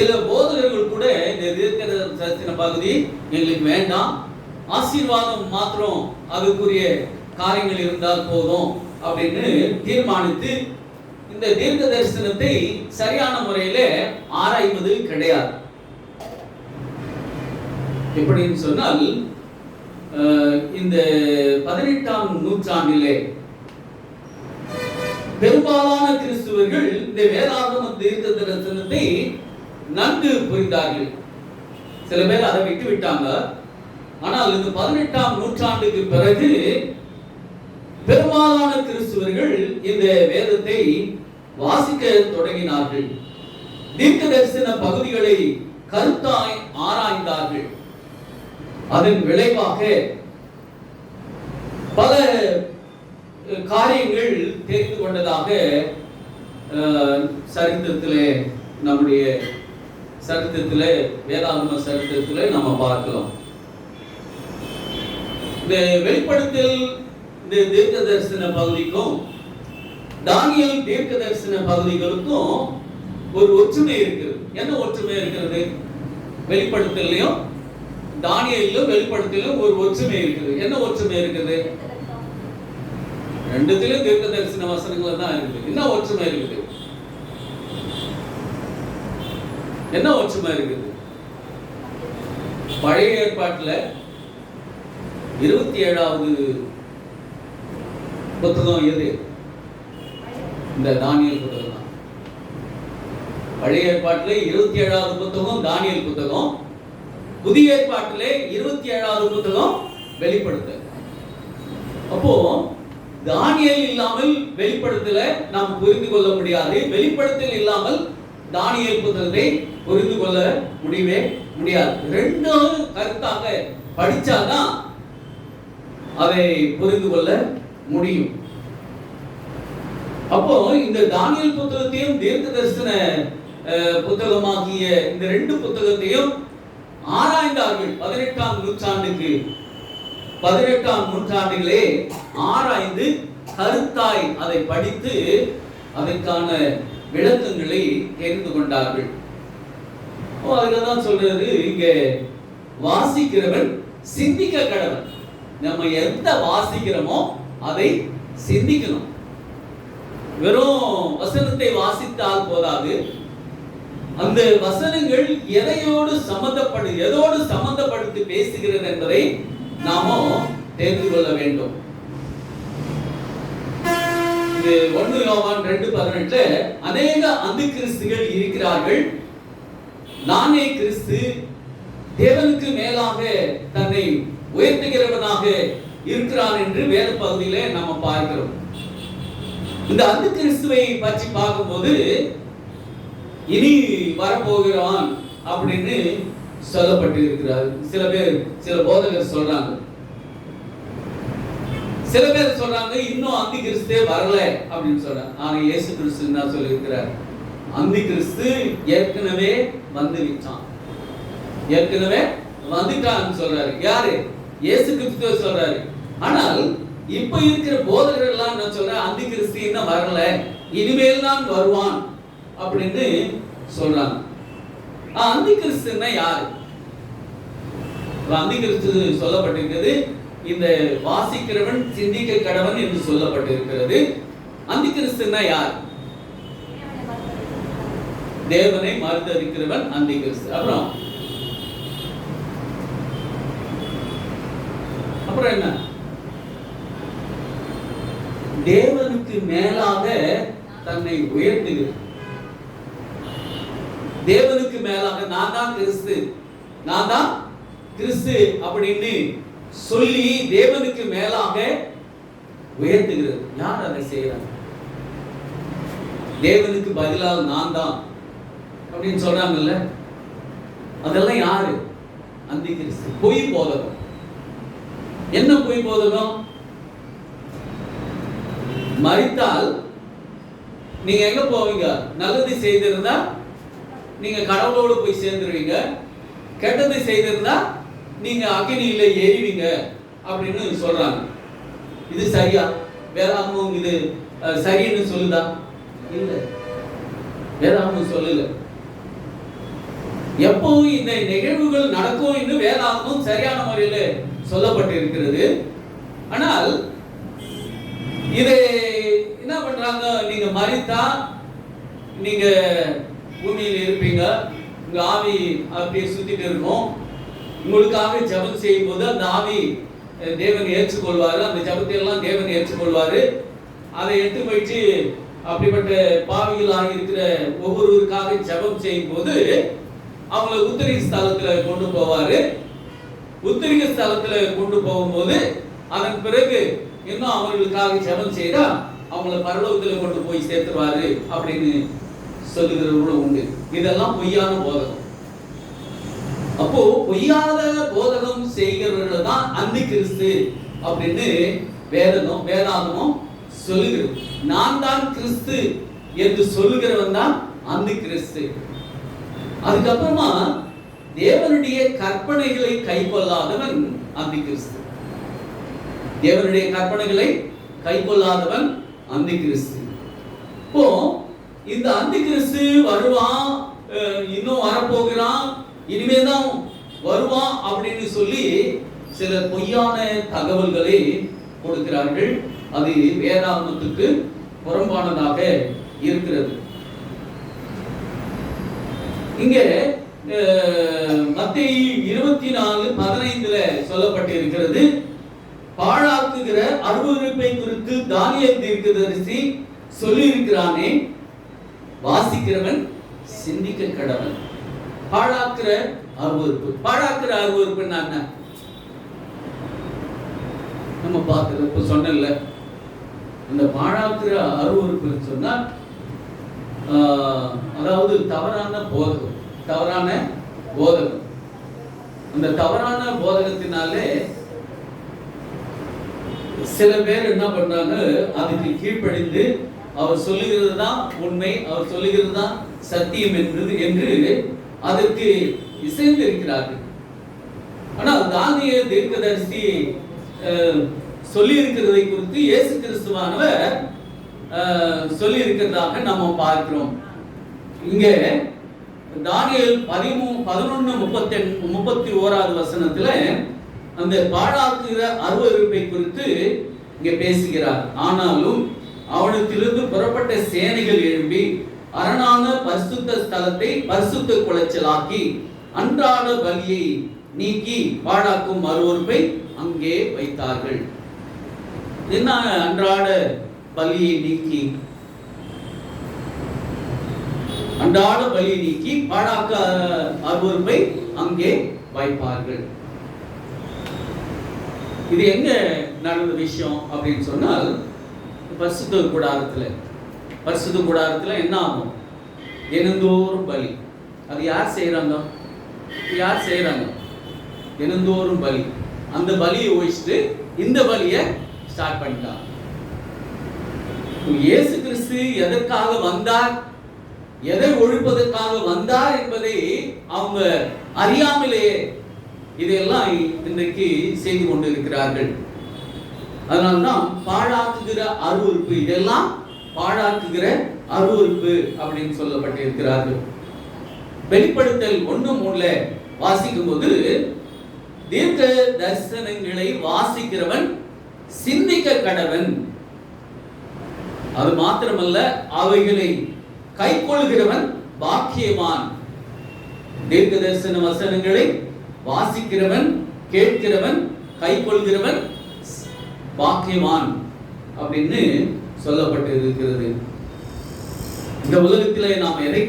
சில போதகர்கள் கூட இந்த தீர்க்கதரிசன பகுதி எங்களுக்கு வேண்டாம், ஆசீர்வாதம் மாத்திரம் அதுக்குரிய காரியங்கள் இருந்தால் போதும் அப்படின்னு தீர்மானித்து இந்த தீர்க்க தரிசனத்தை சரியான முறையில ஆராய்வது கிடையாது. எப்படின்னு சொன்னால், இந்த 18ஆம் நூற்றாண்டிலே பெரும்பாலான கிறிஸ்துவர்கள் இந்த வேதாகம தீர்க்க தரிசனத்தை நன்கு புரிந்தார்கள். சில பேர் அதை விட்டு விட்டாங்க. ஆனால் இந்த 18ஆம் நூற்றாண்டுக்கு பிறகு பெரும்பாலான கிறிஸ்துவர்கள் இந்த வேதத்தை வாசிக்க தொடங்கினார்கள். தீர்க்க தரிசன பகுதிகளை கருத்தாய் ஆராய்ந்தார்கள். அதன் விளைவாக பல காரியங்கள் தெரிந்து கொண்டதாக சரித்திரத்திலே, நம்முடைய சரித்திரத்திலே, வேதாகம சரித்திரத்திலே நம்ம பார்க்கலாம். இந்த வெளிப்படுத்தல் இந்த தீர்க்க தரிசன பகுதிக்கும் தானியேல் தீர்க்க தரிசன பகுதிகளுக்கும் ஒரு ஒற்றுமை இருக்கிறது. என்ன ஒற்றுமை இருக்கிறது? வெளிப்படுத்தலையும் தானியேலிலும் வெளிப்படுத்தலும் ஒரு ஒற்றுமை இருக்குது. என்ன ஒற்றுமை இருக்குது? ரெண்டுத்திலும் தீர்க்க தரிசன வசனங்கள் தான் இருக்குது. என்ன ஒற்றுமை இருக்குது? என்ன ஒற்றுமை இருக்குது? பழைய ஏற்பாட்டில் 27வது புத்தகம் எது? இந்த தானியேல் புத்தகம் தான். பழைய ஏற்பாட்டிலே 27வது புத்தகம் தானியேல் புத்தகம், புதிய ஏற்பாட்டிலே 27வது புத்தகம் வெளிப்படுத்தல். அப்போ தானியேல் இல்லாமல் வெளிப்படுத்தல நாம் புரிந்து கொள்ள முடியாது. வெளிப்படுத்தல் இல்லாமல் தானியேல் புத்தகத்தை புரிந்து கொள்ள முடியவே முடியாது. ரெண்டும் கருத்தாக படிச்சாதான் அதை புரிந்து கொள்ள முடியும். அப்போ இந்த தானியேல் புத்தகத்தையும் தீர்க்க தரிசன புத்தகமாகிய இந்த ரெண்டு புத்தகத்தையும் ஆராய்ந்தார்கள். 18ஆம் நூற்றாண்டுகளே ஆராய்ந்து கருத்தாய் அதை படித்து அதற்கான விளக்கங்களை தெரிந்து கொண்டார்கள். அதுதான் சொல்றது, இங்க வாசிக்கிறவன் சிந்திக்க கடவன். நம்ம எந்த வாசிக்கிறோமோ அதை சிந்திக்கணும். வெறும் வசனத்தை வாசித்தால் போதாது. அந்த வசனங்கள் எதோடு சம்பந்தப்படுத்தி பேசுகிறது என்பதை நாம தெரிந்து கொள்ள வேண்டும். இது 1 யோவான் 2:18 அநேக அந்தி கிறிஸ்துகள் இருக்கிறார்கள், நானே கிறிஸ்து, தேவனுக்கு மேலாக தன்னை உயர்த்துகிறவனாக இருக்கிறான் என்று வேத பகுதியிலே நாம பார்க்கிறோம். இந்த அந்தி கிறிஸ்துவை பற்றி பார்க்கும்போது இனி வரப்போகிறான் அப்படின்னு சொல்லப்பட்டு இருக்கிறார். சில போதகர் சொல்றாங்க. சில பேர் சொல்றாங்க இன்னும் அந்தி கிறிஸ்தே வரல அப்படின்னு சொல்றாங்க. ஆனா இயேசு கிறிஸ்து என்ன சொல்லியிருக்கிறார்? அந்தி கிறிஸ்து ஏற்கனவே வந்துட்டான்னு சொல்றாரு. யாரு? இயேசு கிறிஸ்து சொல்றாரு. ஆனால் இப்ப இருக்கிற போதகர்கள் எல்லாம் என்ன சொல்ற? அந்தி கிறிஸ்து இன்னும் வரல, இனிமேல் தான் வருவான் அப்படின்னு சொல்றாங்க. அந்தி கிறிஸ்துன்னா யாரு? அந்தி கிறிஸ்து சொல்லப்பட்டிருக்கிறது, இந்த வாசிக்கிறவன் சிந்திக்க கடவன் என்று சொல்லப்பட்டிருக்கிறது. அந்தி கிறிஸ்துன்னா யார்? தேவனை மறுதலிக்கிறவன் அந்தி கிறிஸ்து. அப்புறம் என்ன? தேவனுக்கு மேலாக தன்னை உயர்த்துகிறது. தேவனுக்கு மேலாக நான் தான் கிறிஸ்து அப்படின்னு சொல்லி தேவனுக்கு மேலாக உயர்த்துகிறது. யார் அதை செய்யறாங்க? தேவனுக்கு பதிலாக நான் தான் அப்படின்னு சொல்றாங்கல்ல, அதெல்லாம் யாரு? அந்தி கிறிஸ்து. பொய் போதகம். என்ன பொய் போதகம்? மரித்தால் நீங்க எங்க போவீங்க? நல்லது செய்திருந்தா நீங்க கடவுளோடு போய் சேர்ந்துருவீங்க, கெட்டது செய்திருந்தா நீங்க அக்னியில எரிவீங்க அப்படின்னு சொல்றாங்க. இது சரியா? வேதாகமம் இது சரின்னு சொல்லுதா? இல்ல, வேதாகமம் சொல்லல. எப்போ இந்த நிகழ்வுகள் நடக்கும் என்று வேதாகமும் சரியான முறையில் சொல்லப்பட்டு இருக்கிறது. ஆனால் இதை என்ன பண்றாங்க, நீங்க மரித்தா நீங்க பூமியில் இருப்பீங்க, உங்க ஆவி அப்படியே சுத்திட்டு இருக்கும். உங்களுக்காக ஜெபம் செய்யும் போது அந்த ஆவி தேவன் ஏற்றுக்கொள்வாரு, அந்த ஜெபத்தை எல்லாம் தேவன் ஏற்றுக்கொள்வாரு. அதை எடுத்து போயிட்டு அப்படிப்பட்ட பாவிகளாக இருக்கிற ஒவ்வொருவருக்காக ஜெபம் செய்யும் போது அவங்களை உத்தரிக ஸ்தலத்துல கொண்டு போவாரு. உத்தரிக ஸ்தலத்துல கொண்டு போகும்போது அதன் பிறகு இன்னும் அவர்களுக்காக ஜெபம் செய்தா அவங்கள பரலோகத்துல கொண்டு போய் சேர்த்துருவாரு அப்படின்னு சொல்லுகிறவர்களும் உண்டு. இதெல்லாம் பொய்யான போதகம். அப்போ பொய்யாத போதகம் செய்கிறவர்கள் தான் அந்தி கிறிஸ்து அப்படின்னு வேதாகமும் சொல்லுகிறது. நான் தான் கிறிஸ்து என்று சொல்லுகிறவன் தான் அந்தி கிறிஸ்து. அதுக்கப்புறமா தேவனுடைய கற்பனைகளை கைக்கொள்ளாதவன் அந்தி கிறிஸ்து. தேவனுடைய கற்பனைகளை கைக்கொள்ளாதவன் அந்தி கிறிஸ்து. இப்போ இந்த அந்தி கிறிஸ்து வருவான், இன்னும் வரப்போகிறான், இனிமேதான் வருவான் அப்படின்னு சொல்லி சில பொய்யான தகவல்களை கொடுக்கிறார்கள். அது வேதாகமத்துக்கு புறம்பானதாக இருக்கிறது. இங்க மத்தேயு 24:15 சொல்லப்பட்டு இருக்கிறது, பாழாக்குகிற அருவருப்பை குறித்து தானியேல் தீர்க்கதரிசி சொல்லி இருக்கிறானே, வாசிக்கிறவன் சிந்திக்க கடவன். பாழாக்குற அருவருப்பு, பாழாக்குற அருவருப்பு என்ன நம்ம பார்க்கிறோம். இப்ப சொன்னல இந்த பாழாக்குற அருவருப்பு சொன்னா அதாவது தவறான போதகம், தவறான போதகம். அந்த தவறான போதகத்தினாலே சில பேர் என்ன பண்றாங்க, அதுக்கு கீழ்ப்படிந்து அவர் சொல்லுகிறது தான் உண்மை, அவர் சொல்லுகிறது தான் சத்தியம் என்று அதற்கு இசைந்து இருக்கிறார்கள். ஆனால் தானியேல் தீர்க்கதரிசி சொல்லி இருக்கிறதை குறித்து இயேசு கிறிஸ்துவானவர் சொல்லி இருக்கிறதாக நம்ம பார்க்கிறோம். இங்க தானியேல் 11:31 அந்த பாழாக்குகிற அருவருப்பை குறித்து இங்க பேசுகிறார். ஆனாலும் அவனிடத்திலிருந்து புறப்பட்ட சேனைகள் எழும்பி அரணான பரிசுத்த ஸ்தலத்தை பரிசுத்த குலைச்சலாக்கி அன்றாட பலியை நீக்கி பாழாக்கும் அருவருப்பை அங்கே வைத்தார்கள். என்ன அன்றாட பலியை நீக்கி, அன்றாட பலியை நீக்கி பாழாக்க அருவருப்பை அங்கே வைப்பார்கள். இது எங்க நடந்த விஷயம் அப்படின்னு சொன்னால், பரிசுத்த கூடாரத்துல என்ன ஆகும், தினந்தோறும் பலி. அது யார் செய்யறாங்க, தினந்தோறும் பலி. அந்த பலியை ஒழிச்சுட்டு இந்த பலியை ஸ்டார்ட் பண்ணிட்டாங்க. இயேசு கிறிஸ்து எதற்காக வந்தார், எதை ஒழிப்பதற்காக வந்தார் என்பதை அவங்க அறியாமலேயே இதையெல்லாம் இன்றைக்கு செய்து கொண்டு இருக்கிறார்கள். அதனால்தான் பாழாக்குகிற அருவருப்பு, இதெல்லாம் பாழாக்குகிற அருவருப்பு அப்படின்னு சொல்லப்பட்டிருக்கிறார்கள். வெளிப்படுத்தல் 1:3 வாசிக்கும் போது, தீர்க்க தரிசனங்களை வாசிக்கிறவன் சிந்திக்க கடவன், அது மாத்திரமல்ல அவைகளை கைக்கொள்கிறவன் பாக்கியவான். தீர்க்க தரிசன வசனங்களை வாசிக்கிறவன், கேட்கிறவன், கைக்கொள்கிறவன் பாக்கியவான் அப்படின்னு சொல்லப்பட்டு இருக்கிறது. இந்த உலகத்திலே நாம் எதை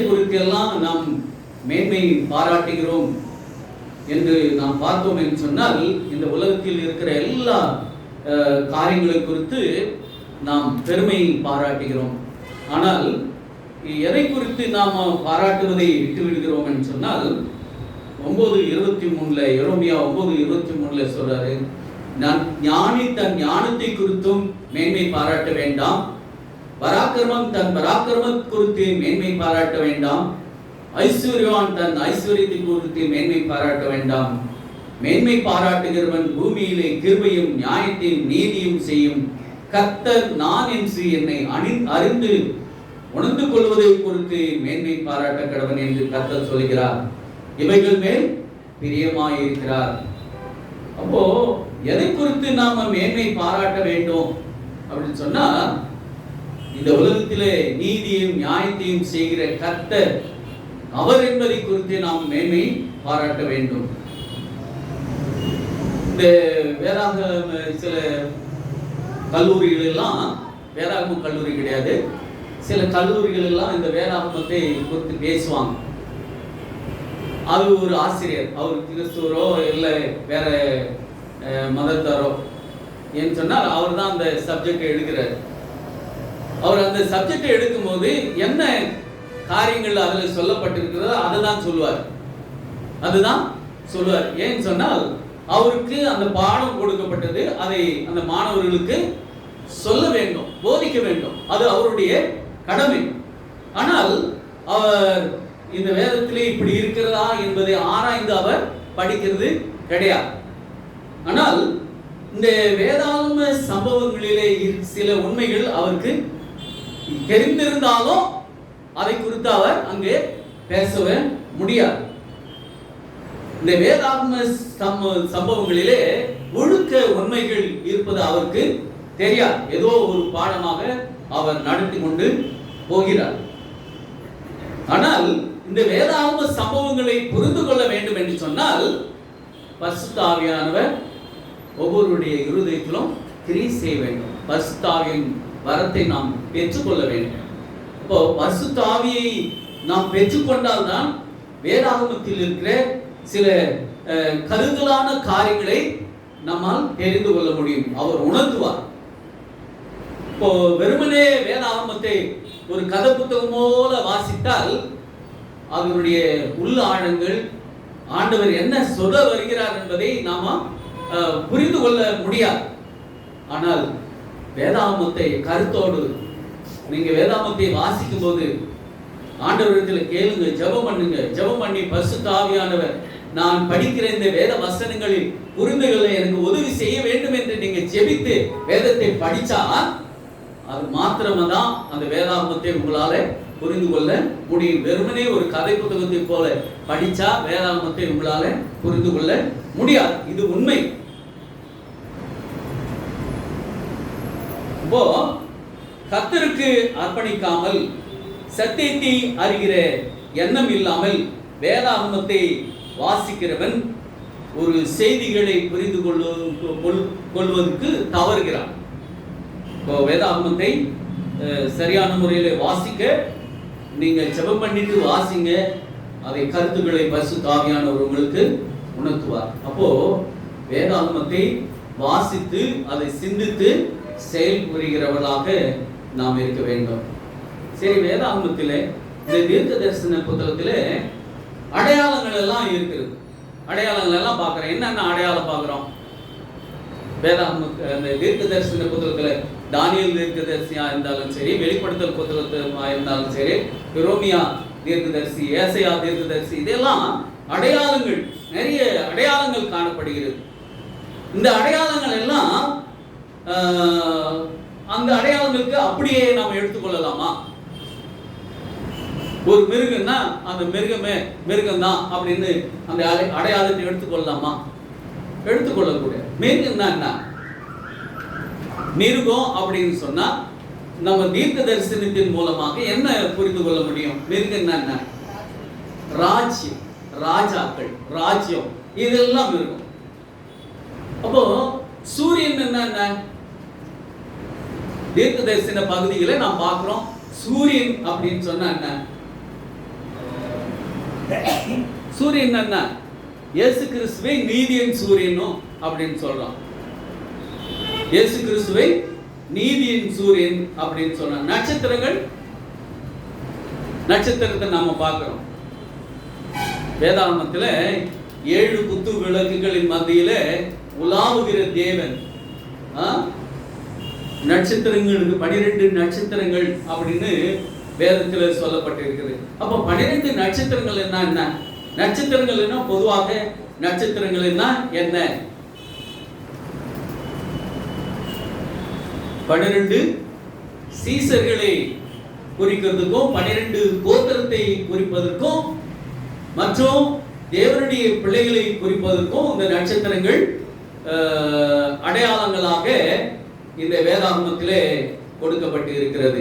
குறித்தெல்லாம் நாம் மேன்மை பாராட்டுகிறோம் என்று நாம் பார்த்தோம் என்று சொன்னால், இந்த உலகத்தில் இருக்கிற எல்லா காரியங்களை குறித்து நாம் பெருமை பாராட்டுகிறோம். ஆனால் எதை குறித்து நாம் பாராட்டுவதை விட்டு விடுகிறோம் என்று சொன்னால், 9:23 எரேமியா 9:23 சொல்றாரு, நான் ஞானி தன் ஞானத்தை குறித்தும் மேன்மை பாராட்ட வேண்டாம், பராக்கிரமம் தன் பராக்கிரமம் குறித்து மேன்மை பாராட்ட வேண்டாம், ஐஸ்வர்யவான் தன் ஐஸ்வர்யத்தை குறித்து மேன்மை பாராட்ட வேண்டாம். மேன்மை பாராட்டுகிறவன் பூமியிலே கிருபையும் நியாயத்தையும் நீதியும் செய்யும் கர்த்தர் நான் என்று என்னை அறிந்து உணர்ந்து கொள்வதை குறித்து மேன்மை பாராட்ட கடவன் என்று கர்த்தர் சொல்கிறார். இவைகள் மேல் பிரியமாய் இருக்கிறார். அப்போ எதை குறித்து நாம மேன்மை பாராட்ட வேண்டும் அப்படின்னு சொன்னா, இந்த உலகத்திலே நீதியும் நியாயத்தையும் செய்கிற கர்த்தர் அவர் என்பதை குறித்து நாம் மேன்மை பாராட்ட வேண்டும். இந்த வேதாகம சில கல்லூரிகள் எல்லாம், வேதாகம கல்லூரி கிடையாது, சில கல்லூரிகள் எல்லாம் இந்த வேதாகமத்தை குறித்து பேசுவாங்க. அது ஒரு ஆசிரியர், அவர் கிறிஸ்துவரோ இல்லை வேற மதத்தாரோ ஏன்னு சொன்னால் அவர் தான் அந்த சப்ஜெக்டை எடுக்கிறார். அவர் அந்த சப்ஜெக்டை எடுக்கும்போது என்ன காரியங்கள் அதில் சொல்லப்பட்டிருக்கிறதோ அதை தான் சொல்லுவார். அதுதான் சொல்லுவார். ஏன்னு சொன்னால் அவருக்கு அந்த பாடம் கொடுக்கப்பட்டது, அதை அந்த மாணவர்களுக்கு சொல்ல வேண்டும், போதிக்க வேண்டும். அது அவருடைய கடமை. ஆனால் அவர் இந்த வேதத்திலே இப்படி இருக்கிறதா என்பதை ஆராய்ந்து அவர் படிக்கிறது கிடையாது. ஆனால் இந்த வேதாகம சம்பவங்களிலே சில உண்மைகள் அவருக்கு தெரிந்திருந்தாலும் அதை குறித்து அவர் அங்கே பேசவே முடியாது. இந்த வேதாகம சம்பவங்களிலே ஒழுக்க உண்மைகள் இருப்பது அவருக்கு தெரியாது. ஏதோ ஒரு பாடமாக அவர் நடத்தி கொண்டு போகிறார். ஆனால் இந்த வேதாகம சம்பவங்களை புரிந்து கொள்ள வேண்டும் என்று சொன்னால் பரிசுத்த ஆவியானவர் ஒவ்வொருடைய இருதயத்திலும் கிரியை செய்ய வேண்டும். பரிசுத்த ஆவியின் வரத்தை நாம் பெற்றுக்கொள்ள வேண்டும். இப்போ பரிசுத்த ஆவியை நாம் பெற்றுக்கொண்டால் தான் வேதாகமத்தில் இருக்கிற சில கருதலான காரியங்களை நம்மால் தெரிந்து கொள்ள முடியும். அவர் உணர்த்துவார். இப்போ வெறுமனே வேதாகமத்தை ஒரு கதை புத்தகம் போல வாசித்தால் அதனுடைய உள்ள ஆழங்கள், ஆண்டவர் என்ன சொல்ல வருகிறார் என்பதை நாம புரிந்து கொள்ள முடியாது. ஆனால் வேதாகமத்தை கருத்தோடு நீங்க வேதாகமத்தை வாசிக்கும் போது ஆண்டவரிடத்தில் கேளுங்க, ஜெபம் பண்ணுங்க. ஜெபம் பண்ணி பரிசுத்த ஆவியானவர் நான் படிக்கிற இந்த வேத வசனங்களில் புரிந்துகளை எனக்கு உதவி செய்ய வேண்டும் என்று நீங்க ஜெபித்து வேதத்தை படிச்சா அது மாத்திரம்தான் அந்த வேதாகமத்தை உங்களால புரிந்து கொள்ள முடியும். வெறுமனே ஒரு கதை புத்தகத்தை போல படிச்சா வேதாகமத்தை உங்களால புரிந்து கொள்ள முடியாது. இது உண்மை. இப்போ கர்த்தருக்கு அர்ப்பணிக்காமல் சத்தியத்தை அறிகிற எண்ணம் இல்லாமல் வேதாகமத்தை வாசிக்கிறவன் ஒரு செய்திகளை புரிந்து கொள்வதற்கு தவறுகிறான். இப்போ வேதாகமத்தை சரியான முறையில் வாசிக்க நீங்க ஜெபம் பண்ணிட்டு வாசிங்க. அதை கருத்துக்களை பரிசுத்த ஆவியானவர் உங்களுக்கு உணர்த்துவார். அப்போ வேதாகமத்தை வாசித்து அதை சிந்தித்து செயல்புரிகிறவர்களாக நாம் இருக்க வேண்டும். சரி, வேதாகமத்திலே இந்த தீர்க்க தரிசன புத்தகத்திலே அடையாளங்கள் எல்லாம் இருக்கிறது. அடையாளங்கள் எல்லாம் பார்க்கிறோம். என்னென்ன அடையாளம் பார்க்கிறோம்? வேதாகம அந்த தீர்க்க தரிசன புத்தகத்தில் தானியேல் தீர்க்கதரிசியா இருந்தாலும் சரி, வெளிப்படுத்தல் புத்தகமா இருந்தாலும் சரி, ரோமியா தீர்க்கதரிசி, ஏசாயா தீர்க்கதரிசி, இதெல்லாம் அடையாளங்கள், நிறைய அடையாளங்கள் காணப்படுகிறது. இந்த அடையாளங்கள் எல்லாம் அந்த அடையாளங்களுக்கு அப்படியே நாம் எடுத்துக்கொள்ளலாமா? ஒரு மிருகம்னா அந்த மிருகம்தான் அப்படின்னு அந்த அடையாளத்தை எடுத்துக்கொள்ளலாமா? எடுத்துக்கொள்ளக்கூடிய. மிருகம்னா என்ன? மிருகம் அப்படின்னு சொன்னா நம்ம தீர்க்க தரிசனத்தின் மூலமாக என்ன புரிந்து கொள்ள முடியும்? மிருகம்னா என்ன? ராஜ்யம், ராஜாக்கள், ராஜ்யம், இதெல்லாம் இருக்கும். அப்போ சூரியன் என்ன? தீர்க்க தரிசன பகுதிகளை நாம் பார்க்கிறோம். சூரியன் அப்படின்னு சொன்னா என்ன? சூரியன் என்ன? இயேசு கிறிஸ்துவை நீதியின் சூரியனும் அப்படின்னு சொல்றோம். இயேசு கிறிஸ்துவை நீதியின் சூரியன் அப்படின்னு சொன்ன நட்சத்திரத்தை நாம பார்க்கிறோம். வேதாகமத்துல 7 குத்து விளக்குகளின் மத்தியில உலாவுகிற தேவன், நட்சத்திரங்களுக்கு 12 நட்சத்திரங்கள் அப்படின்னு வேதத்துல சொல்லப்பட்டிருக்கிறது. அப்ப 12 நட்சத்திரங்கள் என்ன? நட்சத்திரங்கள் என்ன? பொதுவாக நட்சத்திரங்கள் என்ன? 12 சீசர்களை குறிக்கிறதுக்கும் 12 கோத்திரத்தை குறிப்பதற்கும் மற்றும் தேவனுடைய பிள்ளைகளை குறிப்பதற்கும் இந்த நட்சத்திரங்கள் அடையாளங்களாக இந்த வேதாகமத்திலே கொடுக்கப்பட்டு இருக்கிறது.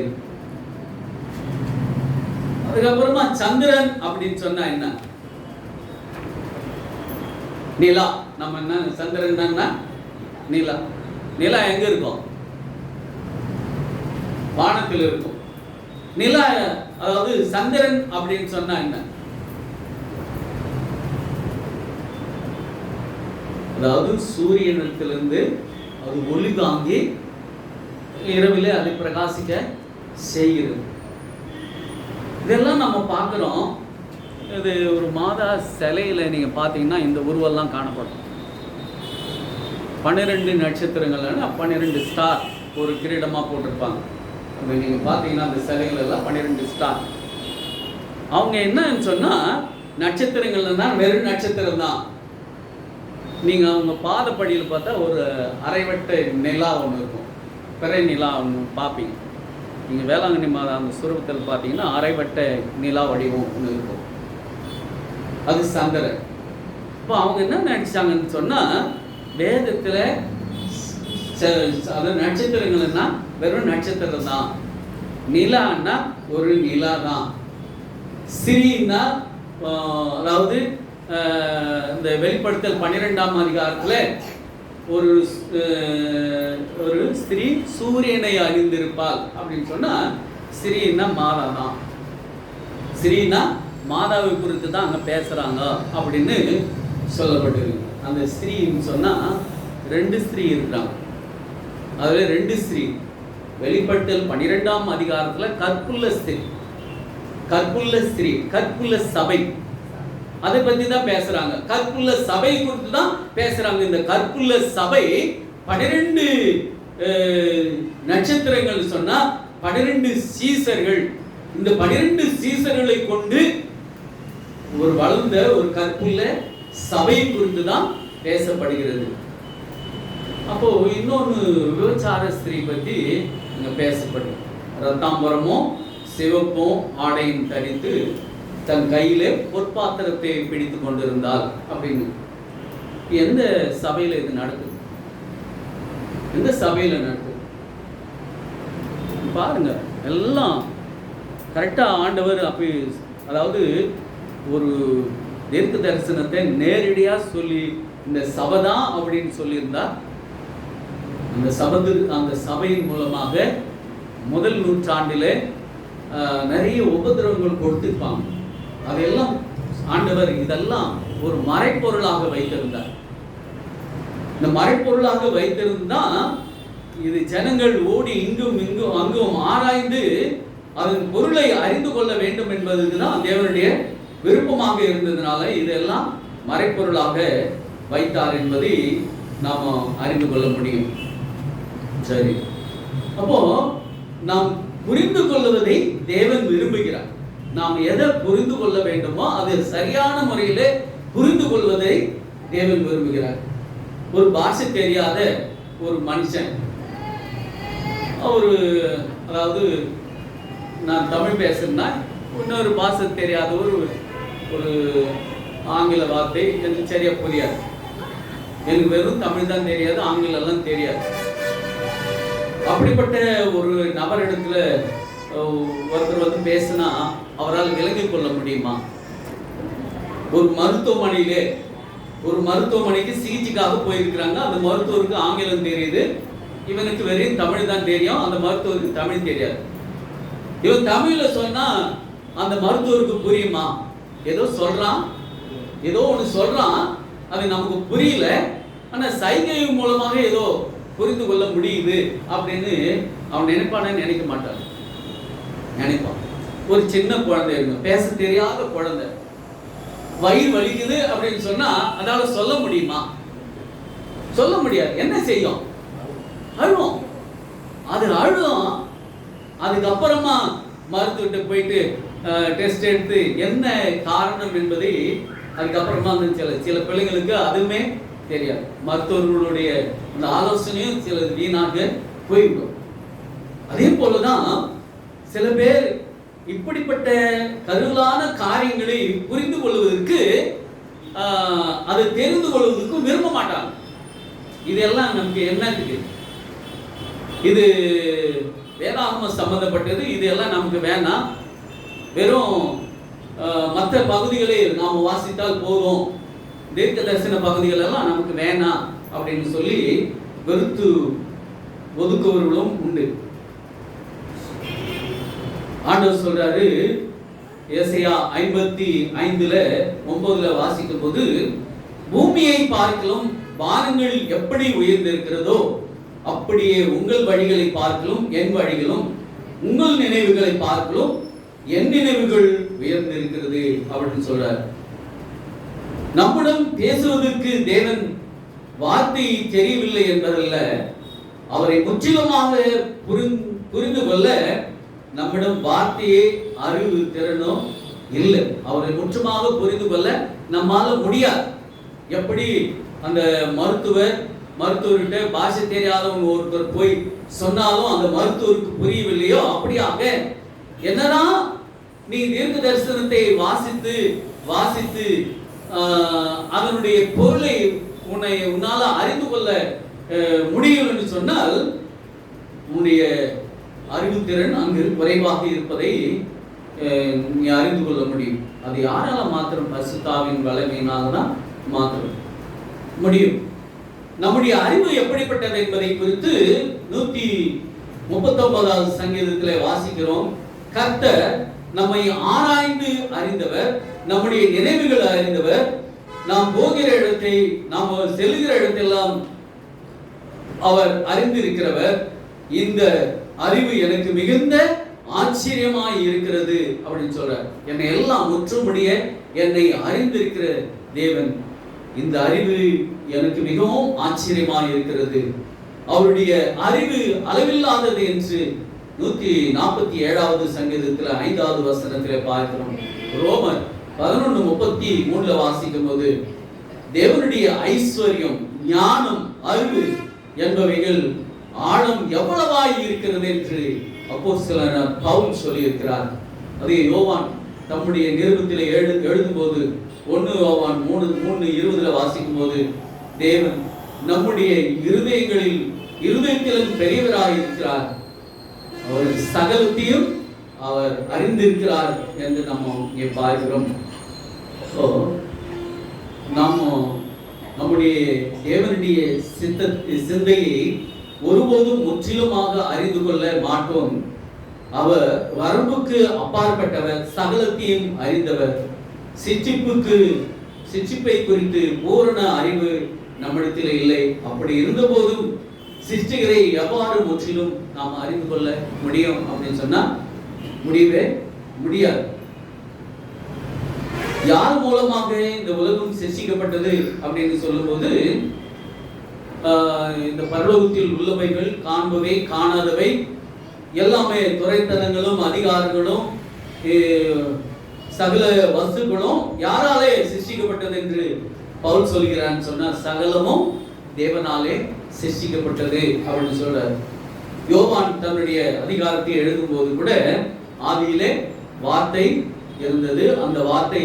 அதுக்கப்புறமா சந்திரன் அப்படின்னு சொன்னா என்ன? நிலா. நம்ம என்ன சந்திரன் தான்னா நிலா. நிலா எங்க இருக்கும்? வானத்தில் இருக்கும். நிலா, அதாவது சந்திரன் அப்படின்னு சொன்னா என்ன? அதாவது சூரியனிடத்திலிருந்து அது ஒளி தாங்கி இரவிலே அதை பிரகாசிக்க செய்கிறது. இதெல்லாம் நம்ம பார்க்குறோம். இது ஒரு மாதா சிலையில் நீங்கள் பார்த்தீங்கன்னா இந்த உருவெல்லாம் காணப்படும். 12 நட்சத்திரங்கள், 12 ஸ்டார் ஒரு கிரீடமாக போட்டிருப்பாங்க. அது நீங்கள் பார்த்தீங்கன்னா அந்த சிலைகள் எல்லாம் 12 ஸ்டார். அவங்க என்னன்னு சொன்னால் நட்சத்திரங்கள் தான் வெறும் நட்சத்திரம் தான். நீங்கள் அவங்க பாதப்படியில் பார்த்தா ஒரு அரைவட்ட நிலா ஒன்று இருக்கும், பிறை நிலா ஒன்று பார்ப்பீங்க. நீங்கள் வேளாங்கண்ணி மாதா அந்த சுரூபத்தில் பார்த்தீங்கன்னா அரைவட்ட நிலா வடிவம் ஒன்று இருக்கும், அது சந்திரன். இப்போ அவங்க என்ன நினைச்சாங்கன்னு சொன்னால் வேதத்தில் அது நட்சத்திரங்கள்னா வெறும் நட்சத்திரம் தான், நிலான்னா ஒரு நிலா தான், ஸ்ரீன்னா அதாவது இந்த வெளிப்படுத்தல் 12ஆம் அதிகாரத்தில் ஒரு ஒரு ஸ்திரீ சூரியனை அறிந்திருப்பாள் அப்படின்னு சொன்னா ஸ்ரீன்னா மாதா தான். ஸ்ரீனா மாதாவை குறித்து தான் அங்கே பேசுறாங்க அப்படின்னு சொல்லப்பட்டிருக்கு. அந்த ஸ்திரீன்னு சொன்னா 2 ஸ்திரீ இருக்கிறாங்க. அதுல 2 ஸ்திரீ வெளிப்படுத்தல் 12ஆம் அதிகாரத்துல கற்புள்ள ஸ்திரீ, கற்புள்ள ஸ்திரீ, கற்புள்ள சபை, அதை பத்தி தான் பேசுறாங்க. கற்புள்ள சபை குறித்து தான் பேசுறாங்க. இந்த கற்புள்ள சபை 12 நட்சத்திரங்கள் சொன்னா 12 சீசர்கள். இந்த 12 சீசர்களை கொண்டு ஒரு வளர்ந்த ஒரு கற்புள்ள சபை குறித்து தான் பேசப்படுகிறது. அப்போ இன்னொன்று விபச்சார ஸ்திரீ பற்றி இங்க பேசப்படுது. ரத்தாம்பரமும் சிவப்பும் ஆடையும் தரித்து தன் கையிலே பொற்பாத்திரத்தை பிடித்து கொண்டிருந்தாள் அப்படின்னு. எந்த சபையில இது நடக்குது? எந்த சபையில நடக்குது பாருங்க. எல்லாம் கரெக்டா ஆண்டவர் அப்படி, அதாவது ஒரு தீர்க்க தரிசனத்தை நேரடியா சொல்லி இந்த சபை தான் அப்படின்னு சொல்லியிருந்தா அந்த சபையின் மூலமாக முதல் நூற்றாண்டிலே நிறைய உபதிரவங்கள் கொடுத்திருப்பாங்க. அதெல்லாம் ஆண்டவர் இதெல்லாம் ஒரு மறைப்பொருளாக வைத்திருந்தார். இந்த மறைப்பொருளாக வைத்திருந்தா இது ஜனங்கள் ஓடி இங்கும் இங்கும் அங்கும் ஆராய்ந்து அதன் பொருளை அறிந்து கொள்ள வேண்டும் என்பதுக்கு தான் தேவனுடைய விருப்பமாக இருந்ததுனால இதெல்லாம் மறைப்பொருளாக வைத்தார் என்பதை நாம் அறிந்து கொள்ள முடியும். சரி, அப்போ நாம் புரிந்து கொள்வதை தேவன் விரும்புகிறார். நாம் எதை புரிந்து கொள்ள வேண்டுமோ அது சரியான முறையிலே புரிந்து கொள்வதை தேவன் விரும்புகிறார். ஒரு பாஷை தெரியாத ஒரு மனுஷன், அதாவது நான் தமிழ் பேசுறேன்னா இன்னொரு பாஷை தெரியாத ஒரு ஆங்கில வார்த்தை எனக்கு சரியா புரியாது. எனக்கு வெறும் தமிழ் தான் தெரியாது, ஆங்கிலம் தெரியாது. அப்படிப்பட்ட ஒரு நபரிடத்துல ஒருத்தர் வந்து பேசினா அவரால் விளங்கிக் கொள்ள முடியுமா? ஒரு மருத்துவமனைக்கு சிகிச்சைக்காக போயிருக்கிறாங்க. அந்த மருத்துவருக்கு ஆங்கிலம் தெரியுது, இவனுக்கு வெறும் தமிழ் தான் தெரியும், அந்த மருத்துவருக்கு தமிழ் தெரியாது. இவன் தமிழ்ல சொன்னா அந்த மருத்துவருக்கு புரியுமா? ஏதோ ஒன்று சொல்றான், அது நமக்கு புரியல, ஆனா சைகை மூலமாக ஏதோ புரிந்து கொள்ள முடியுது அப்படின்னு அவன் நினைக்க மாட்டான். நினைப்பான். ஒரு சின்ன குழந்தை இருக்கும், பேச தெரியாத குழந்தை, வயிறு வலிக்குது அப்படின்னு சொன்னா அதால சொல்ல முடியுமா? சொல்ல முடியாது. என்ன செய்யும்? அழும். அது அழும். அதுக்கப்புறமா மருத்துவர்கிட்ட போயிட்டு டெஸ்ட் எடுத்து என்ன காரணம் என்பதை அதுக்கப்புறமா சில பிள்ளைங்களுக்கு அதுவுமே தெரியாது. மருத்துவர்களுடைய அந்த ஆலோசனையும் சில வீணாக போய்விடும். அதே போலதான் சில பேர் இப்படிப்பட்ட கருவலான காரியங்களை புரிந்து கொள்வதற்கு அதை தெரிந்து கொள்வதற்கும் விரும்ப மாட்டாங்க. இதெல்லாம் நமக்கு என்னத்துக்கு? இது வேதாகம சம்பந்தப்பட்டது, இதெல்லாம் நமக்கு வேணாம், வெறும் மற்ற பகுதிகளை நாம் வாசித்தால் போதும், தீர்க்க தரிசன பகுதிகள் எல்லாம் நமக்கு வேணாம் அப்படின்னு சொல்லி வெறுத்து ஒதுக்குவர்களும் உண்டு. ஆண்டவர் சொல்றாரு, ஏசாயா 55:9 வாசிக்கும் போது, பூமியை பார்க்கலும் வானங்கள் எப்படி உயர்ந்திருக்கிறதோ அப்படியே உங்கள் வழிகளை பார்க்கலும் என் வழிகளும், உங்கள் நினைவுகளை பார்க்கலும் என் நினைவுகள் உயர்ந்திருக்கிறது அப்படின்னு சொல்றார். நம்மிடம் பேசுவதற்கு தேவன் வார்த்தை தெரியவில்லை என்பதல்ல, அவரை முற்றிலுமாக புரிந்து கொள்ள நம்மிடம் வார்த்தையே அறிவு திறனோ இல்லை. அவரை முற்றுமாக புரிந்து கொள்ள நம்மால முடியாது. எப்படி அந்த மருத்துவர்கிட்ட பாஷை தெரியாதவங்க ஒருத்தர் போய் சொன்னாலும் அந்த மருத்துவருக்கு புரியவில்லையோ, அப்படியாக என்னதான் நீ தீர்க்க தரிசனத்தை வாசித்து அதனுடைய பொருளை உன்னால அறிந்து கொள்ள முடியும் என்று சொன்னால், உன்னுடைய அறிவுத்திறன் அங்கு குறைவாக இருப்பதை நீ அறிந்து கொள்ள முடியும். அது யாரால மாத்திரம்? பரிசுத்தாவின் வல்லமையினால் தான் மாத்திரம் முடியும். நம்முடைய அறிவு எப்படிப்பட்டது என்பதை குறித்து 139வது சங்கீதத்தில் வாசிக்கிறோம். கர்த்தர் நம்மை ஆராய்ந்து அறிந்தவர், நம்முடைய நினைவுகள் அறிந்தவர், நாம் போகிற இடத்தை, நாம் செல்கிற இடத்தெல்லாம் அவர் அறிந்திருக்கிறவர். இந்த அறிவு எனக்கு மிகுந்த ஆச்சரியமாய் இருக்கிறது அப்படின்னு சொல்றார். என்னை எல்லாம் முற்றுமுடிய என்னை அறிந்திருக்கிற தேவன், இந்த அறிவு எனக்கு மிகவும் ஆச்சரியமாய் இருக்கிறது. அவருடைய அறிவு அளவில்லாதது என்று 147வது சங்கீதத்தில் 5வது வசனத்தில் பார்க்கிறோம். ரோமர் 11:33 வாசிக்கும் போது, தேவனுடைய ஐஸ்வர்யம், ஞானம், அறிவு என்பவைகள் ஆழம் எவ்வளவாய் இருக்கிறது என்று அப்போஸ்தலனான பவுல் சொல்லியிருக்கிறார். அதே யோவான் தம்முடைய நிருபத்திலே எழுதும்போது 1 யோவான் 3:20 வாசிக்கும் போது, தேவன் நம்முடைய இருதயத்திலும் பெரியவராய் இருக்கிறார், அவர் சகலத்தையும் அவர் அறிந்திருக்கிறார் என்று நம்ம இங்கே பார்க்கிறோம். நம்முடைய தேவனுடைய சிந்தையை ஒருபோதும் முற்றிலுமாக அறிந்து கொள்ள மாட்டோம். அவர் வரம்புக்கு அப்பாற்பட்டவர், சகலத்தையும் அறிந்தவர். சிற்றிப்பை குறித்து பூரண அறிவு நம்மிடத்தில் இல்லை. அப்படி இருந்த போதும் சிருஷ்டிகரை எவ்வாறு முற்றிலும் நாம் அறிந்து கொள்ள முடியும் அப்படின்னு சொன்னா முடியவே முடியாது. யார் மூலமாக இந்த உலகம் சிருஷ்டிக்கப்பட்டது அப்படின்னு சொல்லும்போது, இந்த பரலோகத்தில் உள்ளவைகள், காண்பவை காணாதவை எல்லாமே, துறைத்தனங்களும் அதிகாரங்களும் சகல வஸ்துக்களும் யாராலே சிருஷ்டிக்கப்பட்டது என்று பவுல் சொல்கிறான்னு சொன்னா, சகலமும் தேவனாலே சிருஷ்டிக்கப்பட்டது அப்படின்னு சொல்றார். யோவான் தன்னுடைய அதிகாரத்தை எழுதும் போது கூட, ஆதியிலே வார்த்தை இருந்தது, அந்த வார்த்தை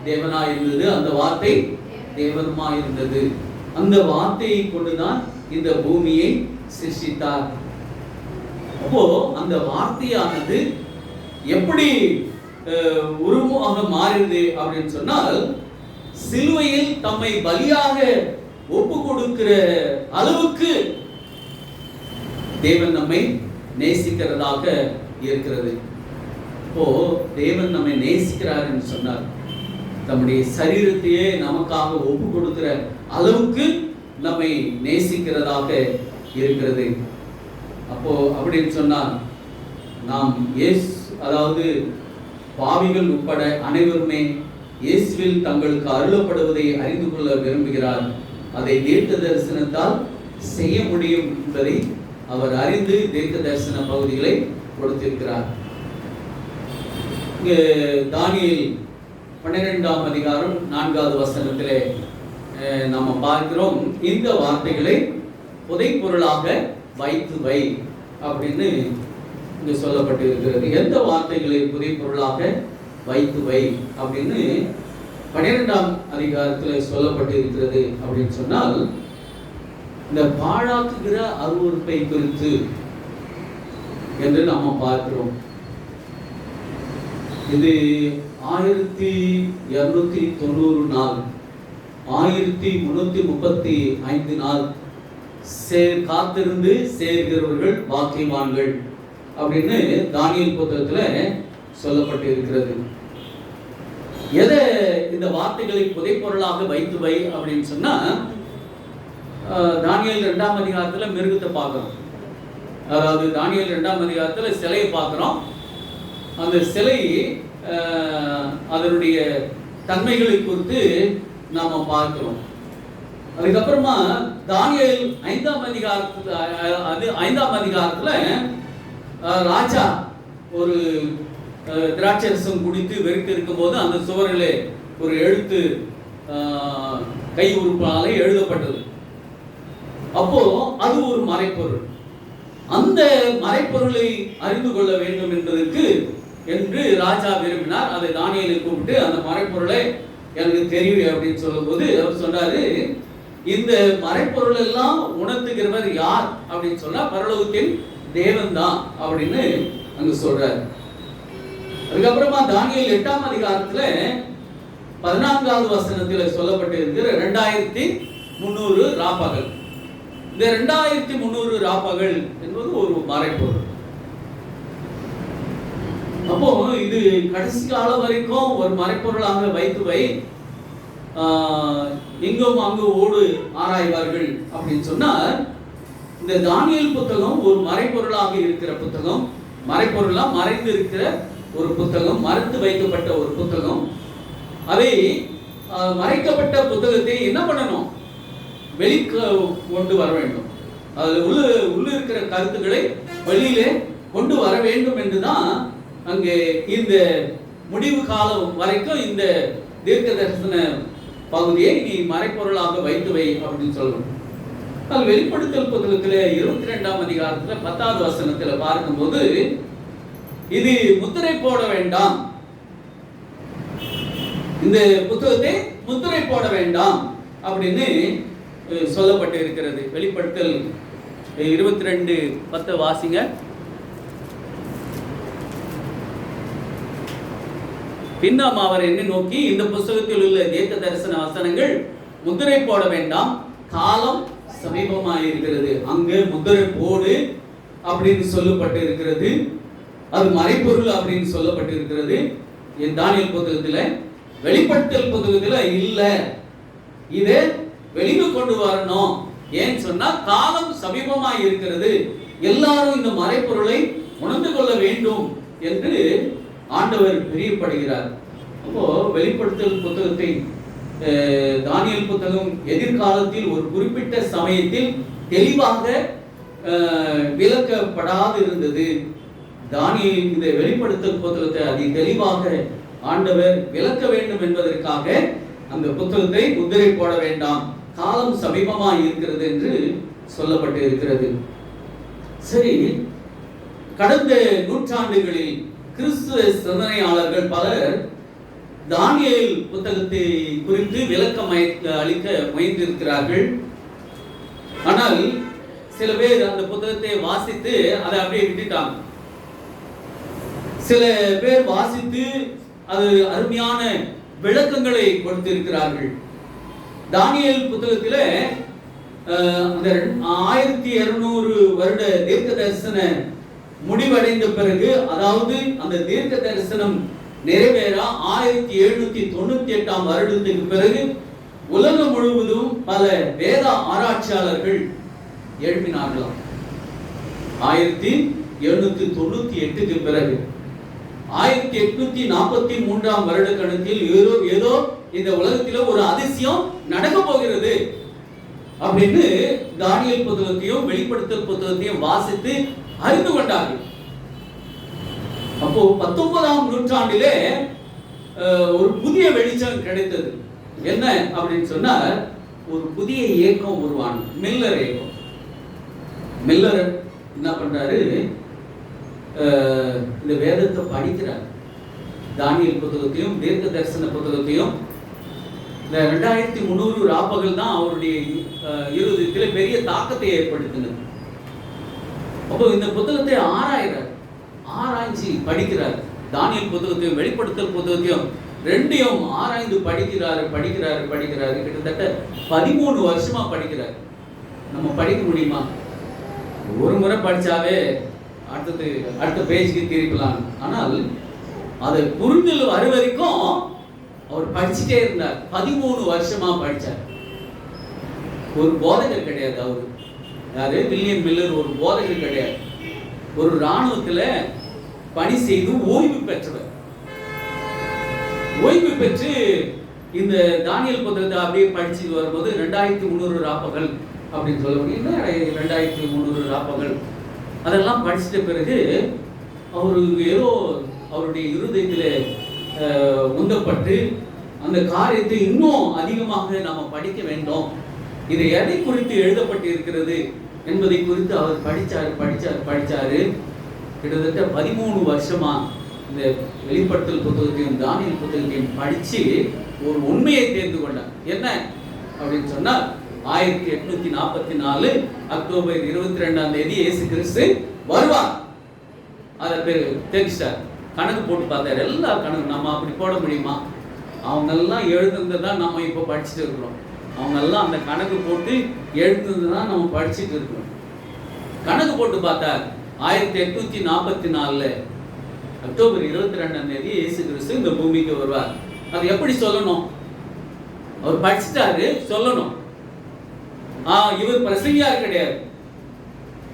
தேவனாய் இருந்தது, அந்த வார்த்தை தேவனுமாய் இருந்தது, அந்த வார்த்தையை கொண்டுதான் இந்த பூமியை சிருஷ்டித்தார். அப்போ அந்த வார்த்தையானது எப்படி உருவமாக மாறியது அப்படின்னு சொன்னால், சிலுவையில் தம்மை பலியாக ஒப்பு கொடுக்கிற அளவுக்கு தேவன் நம்மை நேசிக்கிறதாக இருக்கிறது. இப்போ தேவன் நம்மை நேசிக்கிறார் என்று சொன்னார், தம்முடைய சரீரத்தையே நமக்காக ஒப்பு கொடுக்கிற அளவுக்கு நம்மை நேசிக்கிறதாக இருக்கிறது. அப்போ அப்படின்னு சொன்னால், நாம் அதாவது பாவிகள் உட்பட அனைவருமே இயேசுவில் தங்களுக்கு அருளப்படுவதை அறிந்து கொள்ள விரும்புகிறார். அதை தீர்க்க தரிசனத்தால் செய்ய முடியும் என்பதை அவர் அறிந்து தீர்க்க தரிசன பகுதிகளை கொடுத்திருக்கிறார். தானியேல் 12ஆம் அதிகாரம் 4வது வசனத்திலே நம்ம பார்க்கிறோம், இந்த வார்த்தைகளை புதைப்பொருளாக வைத்து வை அப்படின்னு இங்கு சொல்லப்பட்டு இருக்கிறது. எந்த வார்த்தைகளை புதிய பொருளாக வைத்து வை அப்படின்னு 12ஆம் அதிகாரத்தில் சொல்லப்பட்டு இருக்கிறது அப்படின்னு சொன்னால், இந்த பாழாக்குகிற அருவருப்பை குறித்து என்று நாம பார்க்கிறோம். இது 1290 நாள், 1335 நாள் காத்திருந்து சேர்கிறவர்கள் பாக்கியவான்கள் அப்படின்னு தானியேல் புத்தகத்துல சொல்லப்பட்டு இருக்கிறது. எதை இந்த வார்த்தைகளை புதைப்பொருளாக வைத்து வை அப்படின்னு சொன்னா, தானியேல் 2ஆம் அதிகாரத்துல மிருகத்தை பார்க்கிறோம். அதாவது தானியேல் 2ஆம் அதிகாரத்துல சிலையை பார்க்கிறோம். அந்த சிலை அதனுடைய தன்மைகளை குறித்து நாம பார்க்கிறோம். அதுக்கப்புறமா தானியேல் 5ஆம் அதிகாரத்துல ராஜா ஒரு திராட்சரசம் குடித்து வெறுத்து இருக்கும் போது அந்த சுவரிலே ஒரு எழுத்து கை உறுப்பாலே எழுதப்பட்டது. அப்போ அது ஒரு மறைப்பொருள். அந்த மறைப்பொருளை அறிந்து கொள்ள வேண்டும் என்பதற்கு என்று ராஜா விரும்பினார். அதை தானியேலை கூப்பிட்டு அந்த மறைப்பொருளை எனக்கு தெரியும் அப்படின்னு சொல்லும் போது அவர் சொன்னாரு, இந்த மறைப்பொருள் எல்லாம் உணர்த்துகிறவர் யார் அப்படின்னு சொன்னா பரலோகத்தின் தேவன் தான் அப்படின்னு அங்க சொல்றாரு. அதுக்கப்புறமா தானியேல் 8ஆம் அதிகாரத்துல 14வது வசனத்துல சொல்லப்பட்டு இருக்கிற 2300 ராப்பகல். இந்த 2300 ராப்பகல் என்பது ஒரு மறைப்பொருள். அப்போ இது கடைசி காலம் வரைக்கும் ஒரு மறைப்பொருளாக வைத்து வை, இங்கும் அங்கு ஓடு ஆராய்வார்கள் அப்படின்னு சொன்னார். இந்த தானியேல் புத்தகம் ஒரு மறைப்பொருளாக இருக்கிற புத்தகம், மறைப்பொருளா மறைந்து இருக்கிற ஒரு புத்தகம், மறைத்து வைக்கப்பட்ட ஒரு புத்தகம். அதை மறைக்கப்பட்ட புத்தகத்தை என்ன பண்ணணும்? வெளிக்க கொண்டு வர வேண்டும். அதில் உள்ள இருக்கிற கருத்துக்களை வெளியிலே கொண்டு வர வேண்டும் என்றுதான் அங்கே இந்த முடிவு காலம் வரைக்கும் இந்த தீர்க்க தரிசன பகுதியை நீ மறைப்பொருளாக வைத்து வை அப்படின்னு சொல்லணும். அது வெளிப்படுத்தல் புத்தகத்தில் 22ஆம் அதிகாரத்துல 10வது வசனத்துல பார்க்கும்போது, இது முத்திரை போட வேண்டாம், இந்த புத்தகத்தை முத்திரை போட வேண்டாம் அப்படின்னு சொல்லப்பட்டு இருக்கிறது. வெளிப்படுத்தல் 22:10 வாசிங்க. பின்னம் அவர் என்னை நோக்கி, இந்த புத்தகத்தில் உள்ள தீர்க்க தரிசன வசனங்கள் முத்திரை போட வேண்டாம், காலம் சமீபமாயிருக்கிறது. அங்கு முத்திரை போடு அப்படின்னு சொல்லப்பட்டு இருக்கிறது. அது மறைப்பொருள் அப்படின்னு சொல்லப்பட்டு இருக்கிறது. தானியேல் புத்தகத்துல. வெளிப்படுத்தல் புத்தகத்துல இல்ல, இதை வெளியே கொண்டு வரணும். ஏன்னு சொன்னா காலம் சமீபமாய் இருக்கிறது, எல்லாரும் இந்த மறைப்பொருளை உணர்ந்து கொள்ள வேண்டும் என்று ஆண்டவர் பிரியப்படுகிறார். அப்போ வெளிப்படுத்தல் புத்தகத்தை தானியேல் புத்தகம் எதிர்காலத்தில் ஒரு குறிப்பிட்ட சமயத்தில் தெளிவாக விளக்கப்படாது இருந்தது. தானியேல் இந்த வெளிப்படுத்தல் புத்தகத்தை அதை தெளிவாக ஆண்டவர் விளக்க வேண்டும் என்பதற்காக அந்த புத்தகத்தை முத்திரை போட வேண்டாம், காலம் சமீபமாக இருக்கிறது என்று சொல்லப்பட்டு இருக்கிறது. சரி, கடந்த நூற்றாண்டுகளில் கிறிஸ்துவ சிந்தனையாளர்கள் பலர் தானியேல் புத்தகத்தை குறித்து விளக்கம் அளிக்க முயன்றிருக்கிறார்கள். ஆனால் சில பேர் அந்த புத்தகத்தை வாசித்து அதை அப்படியே விட்டுட்டாங்க. சில பேர் வாசித்து அது அருமையான விளக்கங்களை கொடுத்திருக்கிறார்கள். தானியேல் புத்தகத்தில் அந்த 1200 வருட தீர்க்க தரிசன முடிவடைந்த பிறகு, அதாவது அந்த தீர்க்க தரிசனம் நிறைவேற 1798ஆம் வருடத்துக்கு பிறகு உலகம் முழுவதும் பல வேத ஆராய்ச்சியாளர்கள் எழுப்பினார்களாம். 1798க்கு பிறகு 1843ஆம் வருட கணக்கில் ஏதோ இந்த உலகத்தில் ஒரு அதிசயம் நடக்க போகிறது அப்படின்னு தானியேல் புத்தகத்தையும் வெளிப்படுத்தல் புத்தகத்தையும் வாசித்து அறிந்து கொண்டார்கள். அப்போ 19ஆம் நூற்றாண்டிலே ஒரு புதிய வெளிச்சம் கிடைத்தது. என்ன அப்படின்னு சொன்னா, ஒரு புதிய இயக்கம் உருவானது, மில்லர் இயக்கம். மில்லர் என்ன பண்றாரு, இந்த வேதத்தை படிக்கிறார். தானியேல் புத்தகத்தையும் தீர்க்க தரிசன புத்தகத்தையும். இந்த 2300 ராப்பகல் தான் அவருடைய இருதயத்தில் பெரிய தாக்கத்தை ஏற்படுத்தினது. அப்போ இந்த புத்தகத்தை ஆராய்ச்சி படிக்கிறார். தானியேல் புத்தகத்தையும் வெளிப்படுத்தல் புத்தகத்தையும் ரெண்டையும் ஆராய்ந்து படிக்கிறாரு. கிட்டத்தட்ட 13 வருஷமா படிக்கிறார். நம்ம படிக்க முடியுமா? ஒரு முறை படிச்சாவே அடுத்த பேஜுக்கு திருப்பலாம். ஆனால் அதை புரிதல் வர வரைக்கும் அவர் படிச்சுட்டே இருந்தார். 13 வருஷமா படிச்சார். ஒரு போதகர் கிடையாது அவரு. யாரு? வில்லியம் மில்லர் ஒரு போதகர் கிடையாது. ஒரு இராணுவத்துல பணி செய்து ஓய்வு பெற்றவர். ஓய்வு பெற்று இந்த தானியேல் புத்தகத்தை அப்படியே படிச்சுட்டு வரும்போது 2300 ராப்பகல் அப்படின்னு சொல்ல முடியும். 2300 ராப்பகல் அதெல்லாம் படிச்சிட்ட பிறகு அவருக்கு ஏதோ அவருடைய இருதயத்தில் உந்தப்பட்டு அந்த காரியத்தை இன்னும் அதிகமாக நாம படிக்க வேண்டும், இது எதை குறித்து எழுதப்பட்டு இருக்கிறது என்பதை குறித்து அவர் படிச்சாரு. கிட்டத்தட்ட 13 வருஷமா இந்த வெளிப்படுத்தல் புத்தகத்தையும் தானியேல் புத்தகத்தையும் படிச்சு ஒரு உண்மையை தெரிந்து கொண்டார். என்ன அப்படின்னு சொன்னா 1844 அக்டோபர் 22ஆம் தேதி இயேசு கிறிஸ்து வருவார். அதை தெரிஞ்சிட்டார். கணக்கு போட்டு பார்த்தார். எல்லா கணக்கு நம்ம அப்படி போட முடியுமா? அவங்கெல்லாம் எழுதுனதான் நம்ம இப்போ படிச்சுட்டு இருக்கிறோம். அவங்கெல்லாம் அந்த கணக்கு போட்டு எழுதுனதான் நம்ம படிச்சுட்டு இருக்கிறோம். கணக்கு போட்டு பார்த்தார். 1844 அக்டோபர் 22ஆம் தேதி இயேசு கிறிஸ்து இந்த பூமிக்கு வருவார். அது எப்படி சொல்லணும்? அவர் படிச்சுட்டாரு, சொல்லணும். இவர் பிரசங்கியார் கிடையாது.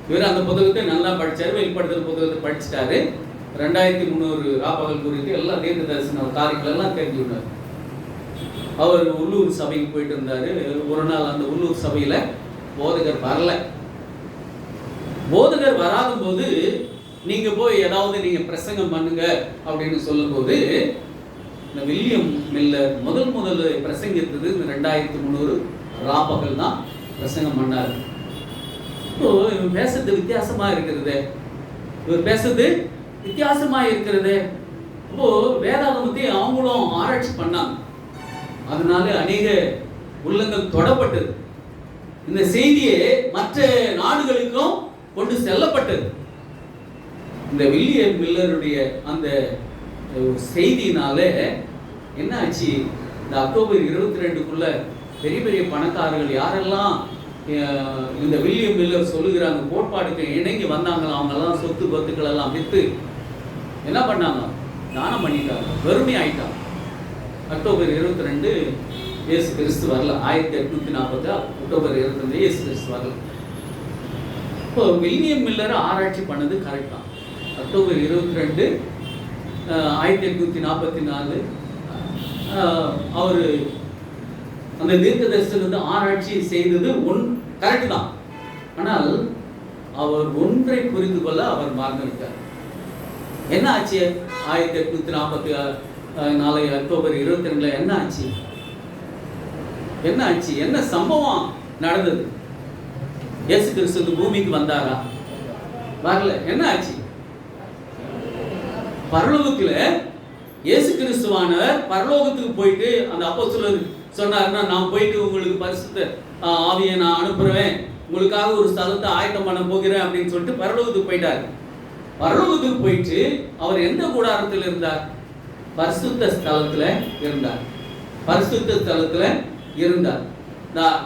இவர் அந்த புத்தகத்தை நல்லா படிச்சாரு. வெளிப்படுத்தல் புத்தகத்தை படிச்சுட்டாரு. 2300 ராப்பகல் குறித்து எல்லா தீர்க்க தரிசன காரியங்கள் எல்லாம் தெரிஞ்சுட்டார். அவர் உள்ளூர் சபைக்கு போயிட்டு இருந்தாரு. ஒரு நாள் அந்த உள்ளூர் சபையில போதகர் வரல. போதகர் வராத போது நீங்க போய் ஏதாவது நீங்க பிரசங்கம் பண்ணுங்க அப்படின்னு சொல்லும் போது இந்த வில்லியம் மில்லர் முதல் பிரசங்கித்தது இந்த 2300 ராப்பகல் தான் பிரசங்கம் பண்ணாரு. இப்போ இவர் பேசுறது வித்தியாசமா இருக்கிறது. இப்போ வேதாகமத்தை அவங்களும் ஆராய்ச்சி பண்ணாங்க. அதனால அநேக உள்ளங்கள் தொடப்பட்டது. இந்த செய்தியை மற்ற நாடுகளுக்கும் கொண்டு செல்லப்பட்டது. இந்த வில்லியம் மில்லருடைய அந்த செய்தியினால என்ன ஆச்சு? இந்த அக்டோபர் 22க்குள்ள பெரிய பெரிய பணக்காரர்கள் யாரெல்லாம் இந்த வில்லியம் மில்லர் சொல்லுகிறாங்க கோட்பாடுக்கு இணங்கி வந்தாங்களோ அவங்கெல்லாம் சொத்து பத்துக்கள் எல்லாம் விற்று என்ன பண்ணாங்க? தானம் பண்ணிட்டாங்க. வெறுமை ஆயிட்டாங்க. அக்டோபர் 22 இயேசு கிறிஸ்து வரல. 1840 அக்டோபர் 22 இயேசு கிறிஸ்து வரல. இப்போ வில்லியம் மில்லர் ஆராய்ச்சி பண்ணது கரெக்ட் தான். அக்டோபர் 22 1844 அவர் அந்த தீர்க்க தரிசனத்தை ஆராய்ச்சி செய்தது கரெக்ட் தான். ஆனால் அவர் ஒன்றை புரிந்து கொள்ள அவர் மறந்துவிட்டார். என்ன ஆச்சு? 1844 அக்டோபர் 22 என்ன ஆச்சு? என்ன சம்பவம் நடந்தது? இயேசு கிறிஸ்து பூமிக்கு வந்தாரா? வரல. என்ன ஆச்சு? பரலோகத்துல இயேசு கிறிஸ்துவானவர் பரலோகத்துக்கு போயிட்டு அந்த அப்போஸ்தலர் சொன்னாருன்னா, நான் போயிட்டு உங்களுக்கு பரிசுத்த ஆவியை நான் அனுப்புறேன், உங்களுக்காக ஒரு ஸ்தலத்தை ஆயத்தம் பண்ண போகிறேன் அப்படின்னு சொல்லிட்டு பரலோகத்துக்கு போயிட்டார். பரலோகத்துக்கு போயிட்டு அவர் எந்த கூடாரத்தில் இருந்தார்? பரிசுத்த ஸ்தலத்துல இருந்தார்.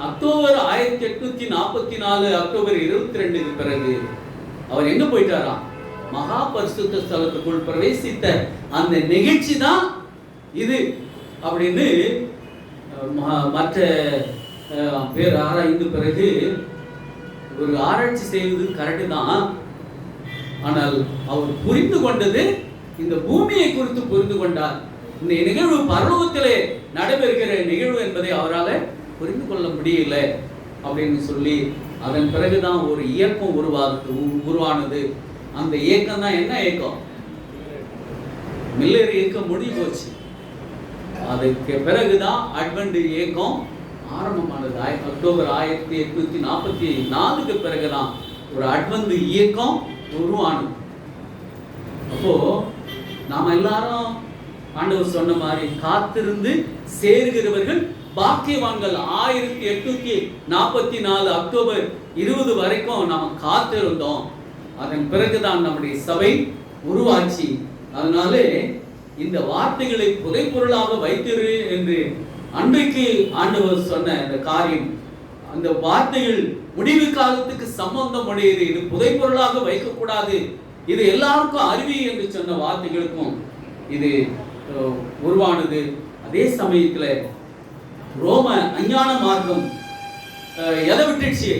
அக்டோபர் 1844 அக்டோபர் 22க்கு பிறகு அவர் எங்க போயிட்டாராம்? மகா பரிசுத்த ஸ்தலத்துக்குள் பிரவேசித்த அந்த நிகழ்ச்சி தான் இது அப்படின்னு மற்ற பேர் ஆராய்ந்து பிறகு ஒரு ஆராய்ச்சி செய்வது கரெக்டு தான். ஆனால் அவர் புரிந்து கொண்டது இந்த பூமியை குறித்து புரிந்து கொண்டார். இந்த நிகழ்வு பரலோகத்திலே நடைபெறுகிற நிகழ்வு என்பதை அவரால் புரிந்து கொள்ள முடியல அப்படின்னு சொல்லி அதன் பிறகுதான் ஒரு இயக்கம் உருவானது. அந்த இயக்கம் தான் என்ன இயக்கம்? மில்லர் இயக்கம் முடிஞ்சு போச்சு. அதுக்கு பிறகுதான் அட்வென்ட் இயக்கம் ஆரம்பமானது. அக்டோபர் 1844க்கு பிறகுதான் ஒரு அட்வென்ட் இயக்கம் உருவானது. அப்போ நாம எல்லாரும் ஆண்டவர் சொன்ன மாதிரி காத்திருந்து சேருகிறவர்கள் பாக்கியவான்கள். 1844 அக்டோபர் 20 வரைக்கும் நாம காத்திருந்தோம். அதன் பிறகுதான் நம்முடைய சபை உருவாச்சு. அதனாலே இந்த வார்த்தைகளை புதைப்பொருளாக வைத்திரு என்று அன்றைக்கு ஆண்டவர் சொன்ன இந்த காரியம், அந்த வார்த்தைகள் முடிவு காலத்துக்கு சம்பந்தம் உடையது. இது புதைப்பொருளாக வைக்கக்கூடாது, இது எல்லாருக்கும் அறிவி என்று சொன்ன வார்த்தைகளுக்கும் இது உருவானது. அதே சமயத்துல ரோம அஞ்ஞான மார்க்கம் எதை விட்டுச்சு?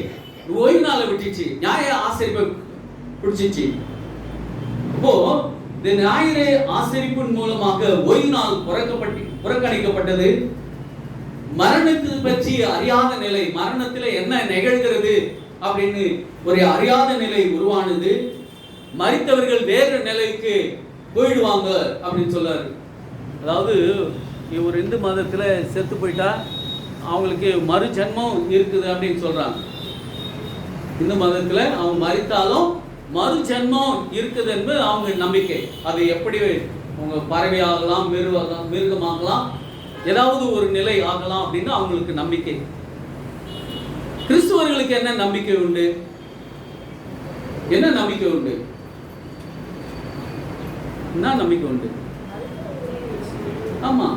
ஓய்வு நாளை விட்டுச்சு, நியாய ஆசரிப்பை பிடிச்சிச்சு. அப்போ இந்த ஞாயிறு ஆசரிப்பின் மூலமாக ஓய்வு நாள் புறக்கணிக்கப்பட்டது. மரணத்தை பற்றி அறியாத நிலை, மரணத்துல என்ன நிகழ்கிறது அப்படின்னு ஒரு அறியாத நிலை உருவானது. மரித்தவர்கள் வேறு நிலைக்கு போயிடுவாங்க அப்படின்னு சொல்லாரு. அதாவது ஒரு இந்து மதத்துல செத்து போயிட்டா அவங்களுக்கு மறு ஜென்மம் இருக்குது அப்படின்னு சொல்றாங்க. இந்து மதத்துல அவங்க மரித்தாலும் மறு ஜென்மம் இருக்குது என்பது அவங்க நம்பிக்கை. அது எப்படி அவங்க பறவை ஆகலாம், மிருகமாகலாம், ஏதாவது ஒரு நிலை ஆகலாம் அப்படின்னு அவங்களுக்கு நம்பிக்கை. கிறிஸ்துவர்களுக்கு என்ன நம்பிக்கை உண்டு? என்ன நம்பிக்கை உண்டு? என்ன நம்பிக்கை உண்டு? ஆமா,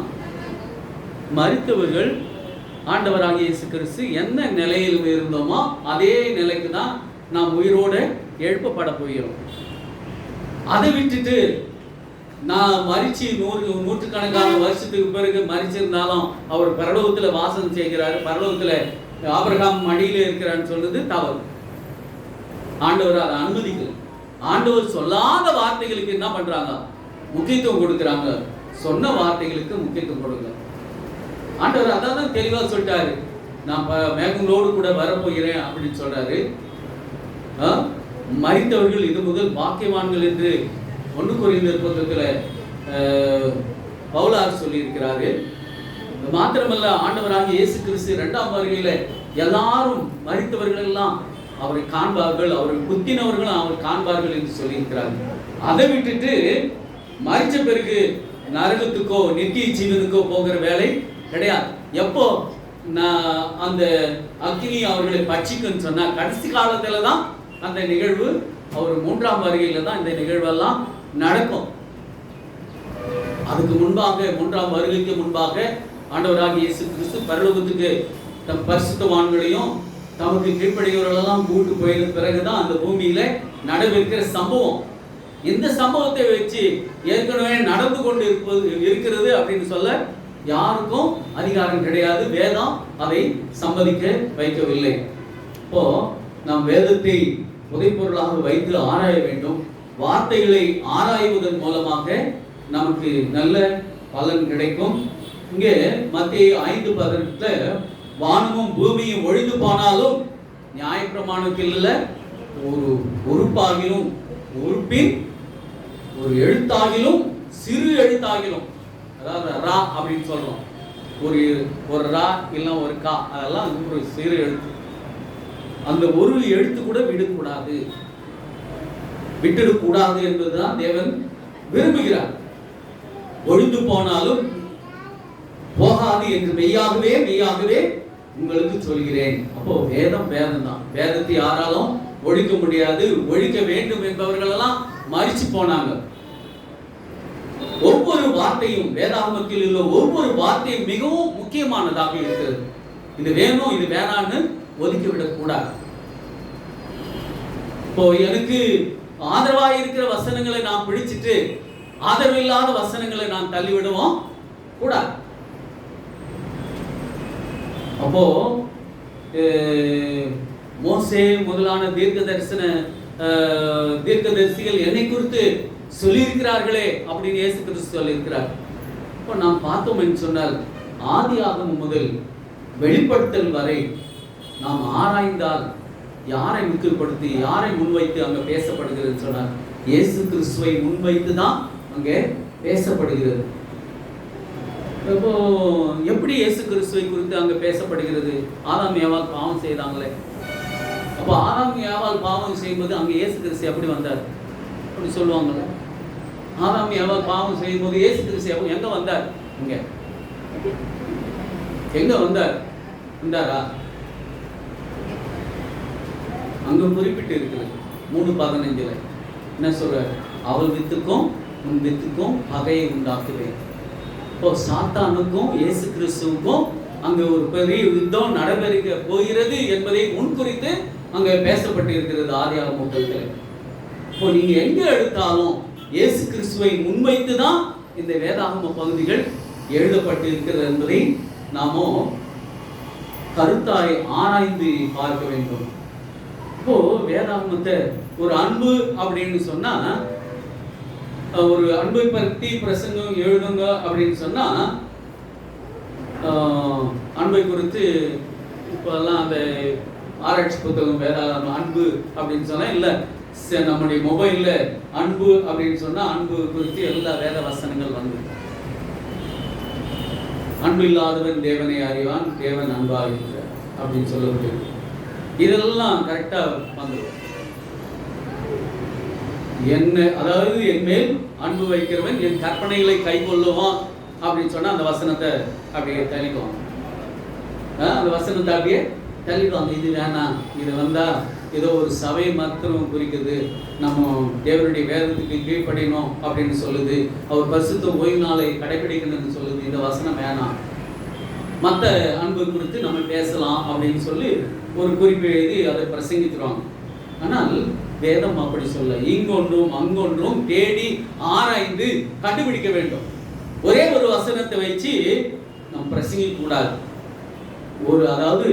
மரித்தவர்கள் ஆண்டவராகிய இயேசு கிறிஸ்து என்ன நிலையில் இருந்தோமோ அதே நிலைக்கு தான் நாம் உயிரோடு எழுப்பப்பட போகிறோம். அதை விட்டுட்டு நான் மரிச்சு நூற்றுக்கணக்கான வருஷத்துக்கு பிறகு மரிச்சிருந்தாலும் அவர் பரலோகத்துல வாசம் செய்கிறாரு, பரலோகத்துல ஆபிரகாம் மடியில இருக்கிறான்னு சொல்றது தவறு. ஆண்டவர் அதை அனுமதிக்கல. ஆண்டவர் சொல்லாத வார்த்தைகளுக்கு என்ன பண்றாங்க? முக்கியத்துவம் கொடுக்கிறாங்க. சொன்ன வார்த்தைகளுக்கு முக்கியத்துவம் கொடுங்க. ஆண்டவர் அதான் தெளிவா சொல்லிட்டாரு, நான் மேகங்களோடு கூட வரப்போகிறேன் அப்படின்னு சொல்றாரு. மரித்தவர்கள் இது முதல் பாக்கியவான்கள் என்று 1 கொரிந்தியர் புத்தகத்தில் பவுலார் சொல்லி இருக்கிறாரு. மாத்திரமல்ல, ஆண்டவராகிய இயேசு கிறிஸ்து 2ஆம் வருகையில எல்லாரும் மரித்தவர்கள் எல்லாம் அவரை காண்பார்கள், அவரை குத்தினவர்களும் அவரை காண்பார்கள் என்று சொல்லி இருக்கிறார்கள். அதை விட்டுட்டு மரிச்ச பிறகு நரகத்துக்கோ நித்திய ஜீவனுக்கோ போகிற வேலை கிடையாது. எப்போ அந்த அக்னி அவர்களை பட்சிக்குன்னு சொன்னா கடைசி காலத்துல தான் அந்த நிகழ்வு, அவர் 3ஆம் வருகையில தான் இந்த நிகழ்வெல்லாம் நடக்கும். அதுக்கு முன்பாக 3ஆம் வருகைக்கு முன்பாக ஆண்டவராகிய இயேசு கிறிஸ்து பரலோகத்துக்கு தம் பரிசுத்தவான்களையும் தமக்கு கீழ்ப்படியவர்களெல்லாம் கூட்டு போயின பிறகுதான் அந்த பூமியில நடவிருக்கிற சம்பவம். இந்த சம்பவத்தை வச்சு ஏற்கனவே நடந்து கொண்டு இருக்கிறது அப்படின்னு சொல்ல யாருக்கும் அதிகாரம் கிடையாது. வேதம் அதை சம்மதிக்க வைக்கவில்லை. இப்போ நாம் வேதத்தை புதைப்பொருளாக வைத்து ஆராய வேண்டும். வார்த்தைகளை ஆராய்வதன் மூலமாக நமக்கு நல்ல பலன் கிடைக்கும். இங்கே மத்தேயு 5:18 வானமும் பூமியும் ஒழிந்து போனாலும் நியாயப்பிரமாணத்தில் ஒரு உறுப்பாகிலும் உறுப்பின் ஒரு எழுத்தாகிலும் சிறு எழுத்தாகிலும், அதாவது ரா அப்படின்னு சொல்றோம், ஒரு ரா இல்லை ஒரு கா, அதெல்லாம் ஒரு சிறு எழுத்து. அந்த ஒரு எழுத்து கூட விட்டுடக்கூடாது என்பதுதான் தேவன் விரும்புகிறார். ஒழிந்து போனாலும் போகாது என்று மெய்யாகவே உங்களுக்கு சொல்கிறேன். அப்போ வேதம் தான். வேதத்தை யாராலும் ஒழிக்க முடியாது. ஒழிக்க வேண்டும் என்பவர்கள் எல்லாம் மரிச்சு போனாங்க. ஒவ்வொரு வார்த்தையும் வேதாகமத்தில் உள்ள ஒவ்வொரு வார்த்தையும் மிகவும் முக்கியமானதாக இருக்கிறது. இது வேணும் இது வேணான்னு ஒதுக்கிவிடக் கூடாது. இப்போ எனக்கு ஆதரவாக இருக்கிற வசனங்களை நான் பிடிச்சிட்டு ஆதரவில்லாத வசனங்களை நான் தள்ளிவிடுவோம் கூடாது. அப்போ மோசே முதலான தீர்க்கதரிசிகள் என்னை குறித்து சொல்லியிருக்கிறார்களே அப்படின்னு இயேசு கிறிஸ்து சொல்லியிருக்கிறார். இப்போ நாம் பார்த்தோம் என்று சொன்னால் ஆதியாகமம் முதல் வெளிப்படுத்தல் வரை நாம் ஆராய்ந்தால் யாரை முக்கியப்படுத்தி யாரை முன்வைத்து அங்க பேசப்படுகிறது சொன்னார். இயேசு கிறிஸ்துவை முன்வைத்து தான் அங்கே பேசப்படுகிறது. இப்போ எப்படி இயேசு கிறிஸ்துவை குறித்து அங்க பேசப்படுகிறது? ஆதாம் ஏவாள் பாவம் செய்தாங்களே, அப்போ ஆதாம் ஏவாள் பாவம் செய்யும்போது அங்க இயேசு கிறிஸ்து எப்படி வந்தார் அப்படி சொல்லுவாங்கல்ல. ஆதாம் ஏவாள் பாவம் செய்யும் போது இயேசு கிறிஸ்து எங்க வந்தார்? எங்க வந்தார்? வந்தாரா? அங்க குறிப்பிட்டு இருக்குது 3:15 என்ன சொல்றார்? அவள் வித்துக்கும் உன் வித்துக்கும் பகையை உண்டாக்குவேன். இப்போ சாத்தானுக்கும் இயேசு கிறிஸ்துவுக்கும் அங்க ஒரு பெரிய யுத்தம் நடைபெற போகிறது என்பதை முன்குறித்து அங்க பேசப்பட்டிருக்கிறது ஆதியாகம புத்தகத்தில். இப்போ நீங்க எங்க எடுத்தாலும் இயேசு கிறிஸ்துவை முன்வைத்து தான் இந்த வேதாகம பகுதிகள் எழுதப்பட்டிருக்கிறது என்பதை நாம கருத்தாய் ஆராய்ந்து பார்க்க வேண்டும். இப்போ வேதாகமத்தை ஒரு அன்பு அப்படின்னு சொன்னா, ஒரு அன்பை பற்றி பிரசங்கம் எழுதுங்க அப்படின்னு சொன்னா, அன்பை குறித்து இப்பெல்லாம் அந்த ஆராய்ச்சி புத்தகம் வேதாகமம் அன்பு அப்படின்னு சொன்னா இல்லை, நம்முடைய மொபைல்ல அன்பு அப்படின்னு சொன்னா அன்பு குறித்து எல்லா வேத வசனங்கள் வந்து, அன்பு இல்லாதவன் தேவனை அறிவான், தேவன் அன்பாக இருக்கிறார் அப்படின்னு சொல்லப்பட்டிருக்கு. இதெல்லாம் கரெக்டா வந்துடும். என்ன, அதாவது என் மேல் அன்பு வைக்கிறவன் என் கற்பனைகளை கை கொள்ளுவான் அப்படின்னு சொன்னா அந்த வசனத்தை அப்படியே தள்ளிக்குவாங்க. அந்த வசனத்தை அப்படியே தள்ளிடுவாங்க. இது வேணாம், இது வந்தா ஏதோ ஒரு சபை மாத்திரம் குறிக்குது, நம்ம தேவனுடைய வேதத்துக்கு கீழ்ப்படியணும் அப்படின்னு சொல்லுது, அவர் பரிசுத்த ஓய்வு நாளை கடைபிடிக்கணும்னு சொல்லுது, இந்த வசனம் வேணாம், மற்ற அன்பு குறித்து நம்ம பேசலாம் அப்படின்னு சொல்லி ஒரு குறிப்பு எழுதி அதை பிரசங்கித்துருவாங்க. ஆனால் வேதம் அப்படி சொல்ல, இங்கொன்றும் அங்கொன்றும் தேடி ஆராய்ந்து கண்டுபிடிக்க வேண்டும். ஒரே ஒரு வசனத்தை வச்சு நம்ம பிரசங்கிக்க கூடாது. அதாவது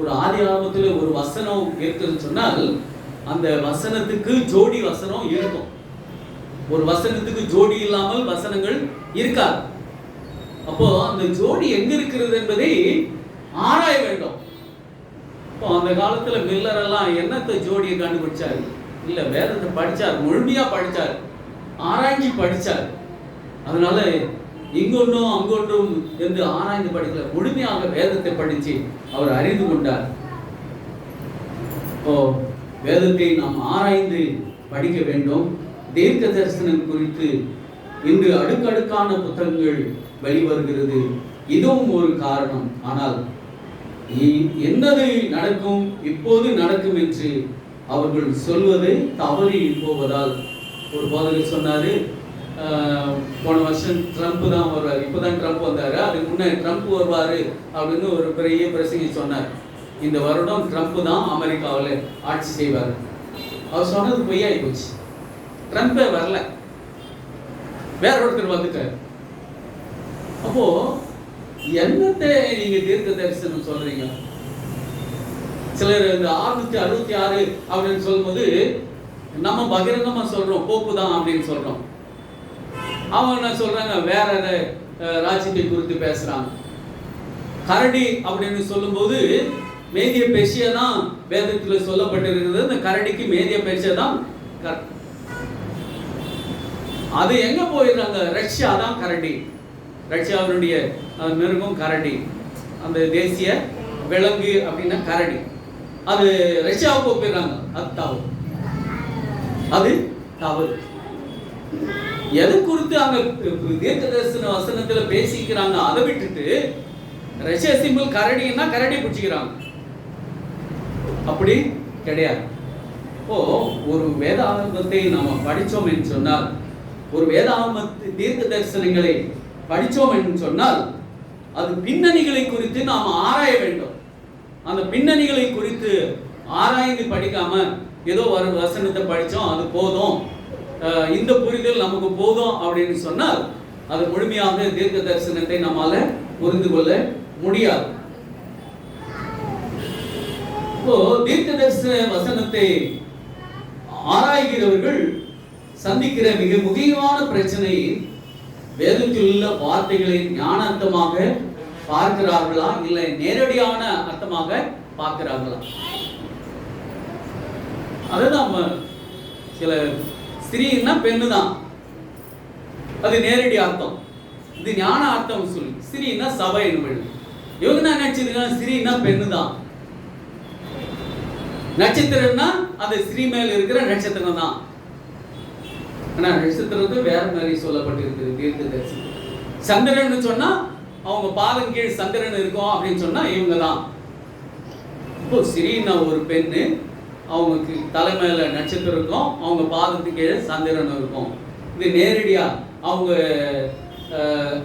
ஒரு ஆதியாகமத்தில் ஒரு வசனம் இருக்குன்னு சொன்னால் அந்த வசனத்துக்கு ஜோடி வசனம் இருக்கும். ஒரு வசனத்துக்கு ஜோடி இல்லாமல் வசனங்கள் இருக்காது. அப்போ அந்த ஜோடி எங்க இருக்கிறது என்பதை ஆராய வேண்டும். இப்போ அந்த காலத்துல மில்லர் எல்லாம் என்னத்தை ஜோடியை கண்டுபிடிச்சாரு? இல்ல, வேதத்தை படிச்சார், முழுமையா படிச்சார், ஆராய்ச்சி படிச்சார். அதனால இங்கொன்றும் அங்கொன்றும் என்று ஆராய்ந்து படிக்கல, முழுமையாக வேதத்தை படிச்சு அவர் அறிந்து கொண்டார். வேதத்தை நாம் ஆராய்ந்து படிக்க வேண்டும். தீர்க்க தரிசனம் குறித்து இன்று அடுக்கடுக்கான புத்தகங்கள் வெளிவருகிறது, இதுவும் ஒரு காரணம். ஆனால் என்னது நடக்கும், இப்போது நடக்கும் என்று அவர்கள் சொல்வது தவறி போவதால், ஒரு போதகர் சொன்னாரு, போன வருஷம் ட்ரம்ப் தான் வருவார், இப்போதான் ட்ரம்ப் வந்தாரு, அதுக்கு முன்னே ட்ரம்ப் வருவாரு அப்படின்னு ஒரு பெரிய பிரசங்கி சொன்னார். இந்த வருடம் ட்ரம்ப் தான் அமெரிக்காவில் ஆட்சி செய்வார். அவர் சொன்னது பொய்யாகி போச்சு. ட்ரம்பே வரல, வேற ஒருத்தர் வந்துட்டார். அப்போ என்னத்தை நீங்க தீர்க்க தரிசனம் சொல்றீங்க? சிலர் இந்த 666 அப்படின்னு சொல்லும்போது நம்ம பகிரங்கமா சொல்றோம் போப்பு தான் அப்படின்னு சொல்றோம். அவங்க என்ன சொல்றாங்க, வேற ராஜ்யத்தை குறித்து பேசுறாங்க. கரடி அப்படின்னு சொல்லும்போது மேதிய பெர்ஷியா தான் வேதத்தில் சொல்லப்பட்டிருக்கிறது. இந்த கரடிக்கு மேதிய பெர்ஷியா தான். அது எங்க போயிடுறாங்க? ரஷ்யா தான் கரடி. ரஷ்யாவினுடைய மிருகம் கரடி, அந்த தேசிய விலங்கு அப்படின்னா கரடி. அது ரஷ்யாவுக்கு போயிடுறாங்க. அது தவறு, அது தவறு. எது குறித்து அங்க தீர்க்க தரிசன வசனத்துல பேசிக்கிறாங்க, அதை விட்டுட்டு ரஷ்யா சிம்பிள் கரடின்னா கரடி பிடிச்சிக்கிறாங்க. அப்படி கிடையாது. இப்போ ஒரு வேதாகமத்தை நாம படிச்சோம் என்று சொன்னால், ஒரு வேதாகம தீர்க்க தரிசனங்களை படிச்சோம் என்று சொன்னால், அது பின்னணிகளை குறித்து நாம் ஆராய வேண்டும். அந்த பின்னணிகளை குறித்து ஆராய்ந்து படிக்காம ஏதோ ஒரு வசனத்தை படிச்சோம் அது போதும், இந்த புரிதல் நமக்கு போதும் அப்படின்னு சொன்னால் அது முழுமையாக தீர்க்க தரிசனத்தை நம்மால புரிந்து கொள்ள முடியாது. இப்போ தீர்க்க தரிசன வசனத்தை ஆராய்கிறவர்கள் சந்திக்கிற மிக முக்கியமான பிரச்சனை, வேதத்தில் உள்ள வார்த்தைகளை ஞானார்த்தமாக பார்க்கிறார்களா இல்லை நேரடியான அர்த்தமாக பார்க்கிறார்களா? அதுதான் சில ஸ்திரீன்னா பெண்ணு தான், அது நேரடி அர்த்தம். இது ஞான அர்த்தம் சொல்லி ஸ்திரீன்னா சபை. இவங்க என்ன நினைச்சிருக்காங்க, ஸ்திரீன்னா பெண்ணு தான், நட்சத்திரம்னா அந்த ஸ்திரீ மேல் இருக்கிற நட்சத்திரம் தான். ஆனா நட்சத்திரம் வேற மாதிரி சொல்லப்பட்டிருக்கிறது தீர்க்க தரிசனம். சந்திரன் சொன்னா அவங்க பாதம் கீழ் சந்திரன் இருக்கும் அப்படின்னு சொன்னா இவங்க தான். இப்போ சிறின ஒரு பெண்ணு, அவங்களுக்கு தலைமையில நட்சத்திரம் இருக்கும், அவங்க பாதத்துக்கு கீழே சந்திரன் இருக்கும். இது நேரடியா அவங்க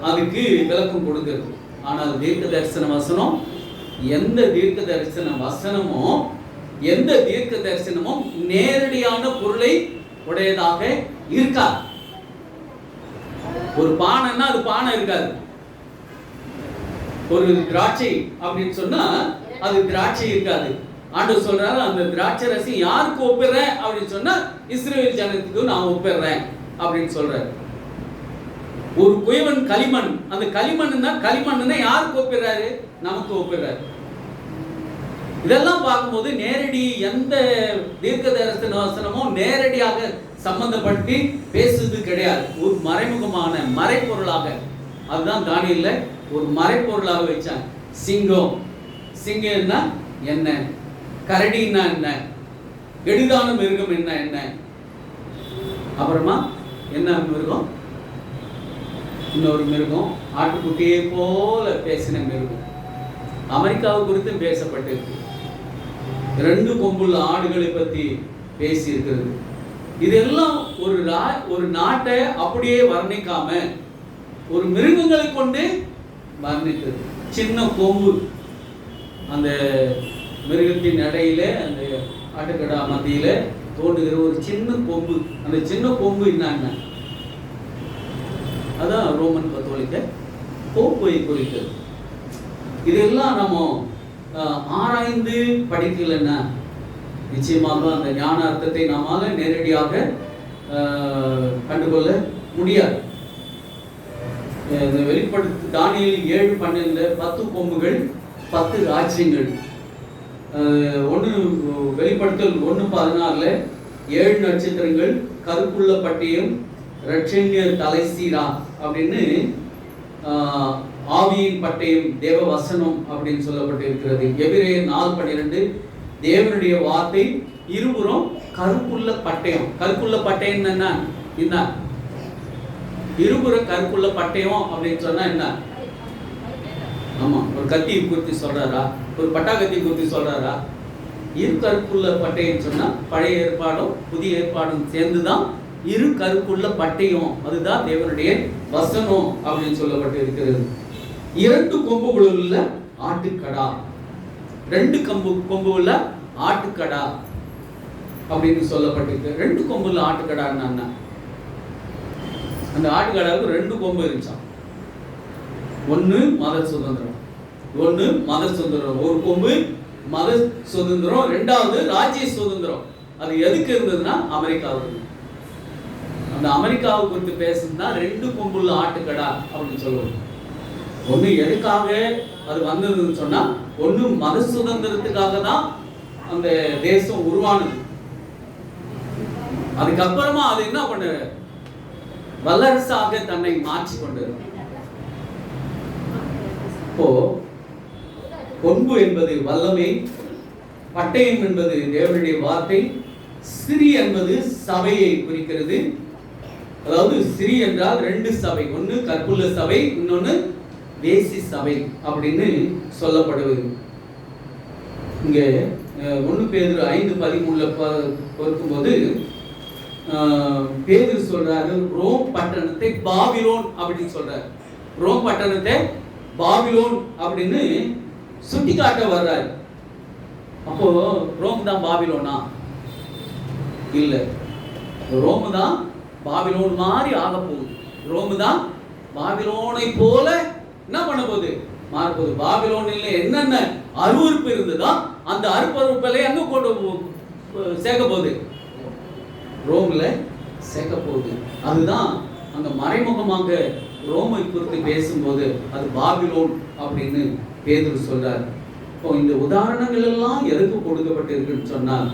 அதுக்கு விளக்கம் கொடுக்கிறது. ஆனால் தீர்க்க தரிசன வசனம், எந்த தீர்க்க தரிசன வசனமும் எந்த தீர்க்க தரிசனமும் நேரடியான பொருளை உடையதாக இருக்காது. ஒரு பானைன்னா அது பானை இருக்காது. ஒரு திராட்சை அப்படின்னு சொன்னா அது திராட்சை இருக்காது. ஆண்டவர் சொல்றாரு, அந்த திராட்சை ரசி யாருக்கு ஒப்பிடுறேன் அப்படின்னு சொன்னா இஸ்ரவேல் ஜனத்துக்கு நான் ஒப்பிடுறேன் அப்படின்னு சொல்றாரு. ஒரு குயவன் களிமண், அந்த களிமண்னா யாருக்கு ஒப்பிடுறாரு? நமக்கு ஒப்பிடுறாரு. இதெல்லாம் பார்க்கும்போது நேரடி எந்த தீர்க்க தரிசன வசனமும் நேரடியாக சம்பந்தப்பட்டு பேசுறது கிடையாது. ஒரு மறைமுகமான மறைப்பொருளாக, அதுதான் தானியேல்ல ஒரு மறைப்பொருளாக வச்சாங்க. சிங்கம்னா என்ன, கரடின்னா என்ன, கெடுதான மிருகம் என்ன, அப்புறமா என்ன மிருகம், இன்னொரு மிருகம், ஆட்டுக்குட்டியை போல பேசின மிருகம். அமெரிக்காவை குறித்து பேசப்பட்டிருக்கு. 2 கொம்புள்ள ஆடுகளை பத்தி பேசி இருக்கிறது. இதெல்லாம் ஒரு நாட்டை அப்படியே வர்ணிக்காம ஒரு மிருகங்களை கொண்டு வர்ணித்தது. சின்ன கொம்பு, அந்த மிருகத்தின் இடையில அந்த ஆட்டுக்கடா மத்தியில தோன்றுகிற ஒரு சின்ன கொம்பு, அந்த சின்ன கொம்பு என்ன, அதான் ரோமன் கத்தோலிக்க போப்பை குறிக்கிறது. இதெல்லாம் நம்ம ஆராய்ந்து படிக்கலன்னா நிச்சயமாக அந்த ஞான அர்த்தத்தை நாம நேரடியாக கண்டுகொள்ள முடியாது. வெளிப்படுத்து தானியேல் 7:12 10 கொம்புகள் 10 ராஜ்யங்கள். வெளிப்படுத்தல் 1:14 7 நட்சத்திரங்கள், கருப்புள்ள பட்டயம், ரட்சண்யர் தலைசீரா அப்படின்னு ஆவியின் பட்டயம், தேவ வசனம் அப்படின்னு சொல்லப்பட்டிருக்கிறது. எபிரேயர் 4:12 தேவனுடைய வார்த்தை, இருபுறம் கருப்புள்ள பட்டயம். கருப்புள்ள பட்டயம் என்ன, இருபுற கருப்புள்ள பட்டயம் அப்படின்னு சொன்னா என்ன? ஆமா, ஒரு கத்தி குறித்து சொல்றாரா, ஒரு பட்டா கத்தி குறித்து சொல்றாரா? இரு கருப்புள்ள பட்டயம் சொன்னா பழைய ஏற்பாடும் புதிய ஏற்பாடும் சேர்ந்துதான் இரு கருப்புள்ள பட்டயம். அதுதான் தேவனுடைய வசனம் அப்படின்னு சொல்லப்பட்டு இருக்கிறது. 2 கொம்புகள் உள்ள ஆட்டுக்கடா, 2 கொம்பு உள்ள ஆட்டுக்கடா அப்படின்னு சொல்லப்பட்டிருக்கு. 2 கொம்புள்ள ஆட்டுக்கடா என்ன? அந்த ஆட்டுக்கடாவுக்கு 2 கொம்பு இருந்துச்சாம். ஒன்னு மத சுதந்திரம், ஒரு கொம்பு மத சுதந்திரம், 2வது ராஜ்ய சுதந்திரம். அது எதுக்கு இருந்ததுன்னா அமெரிக்காவுக்கு. அந்த அமெரிக்காவை குறித்து பேசுனா 2 கொம்புள்ள ஆட்டுக்கடா அப்படின்னு சொல்லுவோம். ஒண்ணு எதுக்காக அது வந்ததுன்னு சொன்னா, ஒண்ணு மத சுதந்திரத்துக்காக தான் அந்த தேசம் உருவானது. அதுக்கப்புறமா அது என்ன பண்ண, வல்லரசாக தன்னை மாற்றி கொண்டது. இப்போ கொம்பு என்பது வல்லமை, பட்டயம் என்பது தேவனுடைய வார்த்தை, சிறி என்பது சபையை குறிக்கிறது. அதாவது சிறி என்றால் 2 சபை, ஒன்னு கற்புள்ள சபை, இன்னொன்னு தேசி சபை அப்படின்னு சொல்லப்படுவது. இங்க 1 பேதுரு 5:13 பார்க்கும்போது பேதுரு சொல்றாரு, ரோம் பட்டணத்தை பாபிலோன் அப்படின்னு சொல்றாரு. ரோம் பட்டணத்தை பாபிலோன் அப்படின்னு சுட்டி காட்ட வர்றாரு. அப்போ ரோம் தான் பாபிலோனா? இல்ல, ரோம் தான் பாபிலோன் மாதிரி ஆக போகுது. ரோம் தான் பாபிலோனை போல என்ன பண்ண போகுது, மாற போகுது. பாபிலோனில் என்னென்ன அருவருப்பு இருந்ததோ அந்த அருவருப்பை அங்க கொண்டு சேர்க்க போகுது, ரோம்ல சேர்க்க போகுது. அதுதான் அங்க மறைமுகமாக ரோமை குறித்து பேசும்போது அது பாபிலோன் அப்படின்னு பேதுரு சொல்றார். இப்போ இந்த உதாரணங்கள் எல்லாம் எதுக்கு கொடுக்கப்பட்டிருக்குன்னு சொன்னால்,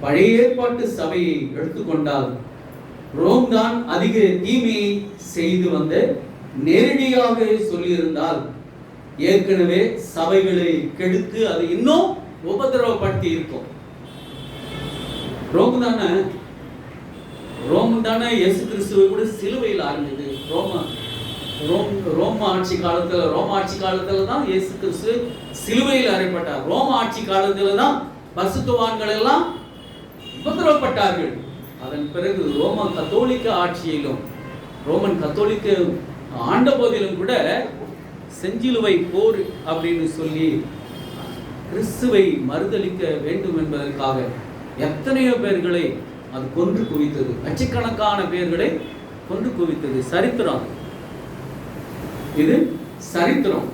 பழைய ஏற்பாட்டு சபையை எடுத்துக்கொண்டால் ரோம் தான் அதிக தீமையை செய்து வந்த, நேரடியாக சொல்லியிருந்தால் ஏற்கனவே சபைகளை கெடுத்து அது இன்னும் உபதிரவப்படுத்தி இருக்கும். ரோம் தானே ரோம் தானே இயேசு கிறிஸ்துவை கூட சிலுவையில் ஆரம்பித்தது. ரோம ஆட்சி காலத்துல தான் இயேசு கிறிஸ்து சிலுவையில் அறையப்பட்டார். ரோம ஆட்சி காலத்துல தான் பரிசுத்தவான்கள் எல்லாம் உபத்திரவப்பட்டார்கள். அதன் பிறகு ரோம கத்தோலிக்க ஆட்சியிலும் ரோமன் கத்தோலிக்க ஆண்ட போதிலும் கூட செஞ்சிலுவை போர் அப்படின்னு சொல்லி கிறிஸ்துவை மறுதலிக்க வேண்டும் என்பதற்காக எத்தனையோ பேர்களை அது கொன்று குவித்தது. லட்சக்கணக்கான பேர்களை கொன்று குவித்தது. சரித்திரம், இது சரித்திரம்.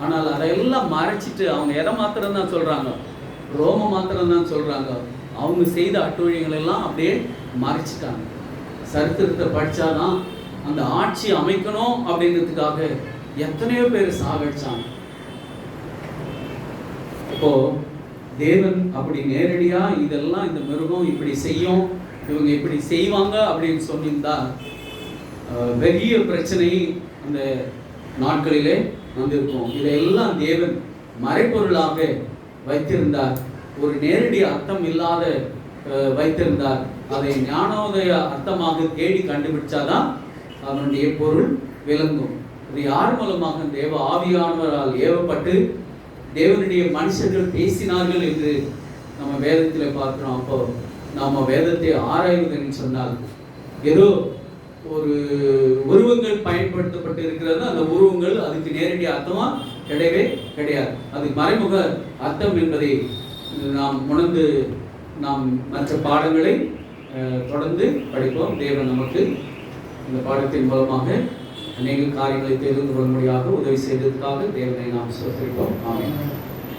ஆனால் அதையெல்லாம் மறைச்சிட்டு அவங்க எதை மாத்திரம் தான் சொல்றாங்க, ரோம மாத்திரம் தான் சொல்றாங்க. அவங்க செய்த அட்டூழியங்கள் எல்லாம் அப்படியே மறைச்சிட்டாங்க. சரித்திரத்தை படிச்சாதான் அந்த ஆட்சி அமைக்கணும் அப்படின்றதுக்காக எத்தனையோ பேர் சாகடிச்சாங்க. இப்போ தேவன் அப்படி நேரடியா இதெல்லாம் இந்த மிருகம் இப்படி செய்யும், இவங்க இப்படி செய்வாங்க அப்படின்னு சொல்லியிருந்தா பெரிய பிரச்சனை அந்த நாட்களிலே வந்திருக்கும். இதையெல்லாம் தேவன் மறைப்பொருளாக வைத்திருந்தார். ஒரு நேரடி அர்த்தம் இல்லாத வைத்திருந்தார். அதை ஞானோதய அர்த்தமாக தேடி கண்டுபிடிச்சாதான் அதனுடைய பொருள் விளங்கும். இது யார் மூலமாக? தேவ ஆவியானவரால் ஏவப்பட்டு தேவனுடைய மனுஷர்கள் பேசினார்கள் என்று நம்ம வேதத்தில் பார்க்கிறோம். அப்போ நம்ம வேதத்தை ஆராய்வதுன்னு சொன்னால் ஏதோ ஒரு உருவங்கள் பயன்படுத்தப்பட்டு இருக்கிறது. அந்த உருவங்கள் அதுக்கு நேரடி அர்த்தமா கிடையவே கிடையாது. அது மறைமுக அர்த்தம் என்பதை நாம் உணர்ந்து நாம் மற்ற பாடங்களை தொடர்ந்து படிப்போம். தேவன் நமக்கு இந்த பாடத்தின் மூலமாக அநேக காரியங்களை தெரிந்து கொள்ளும்படியாக உதவி செய்ததற்காக தேவனை நாம் ஸ்தோத்திரிப்போம். ஆமென்.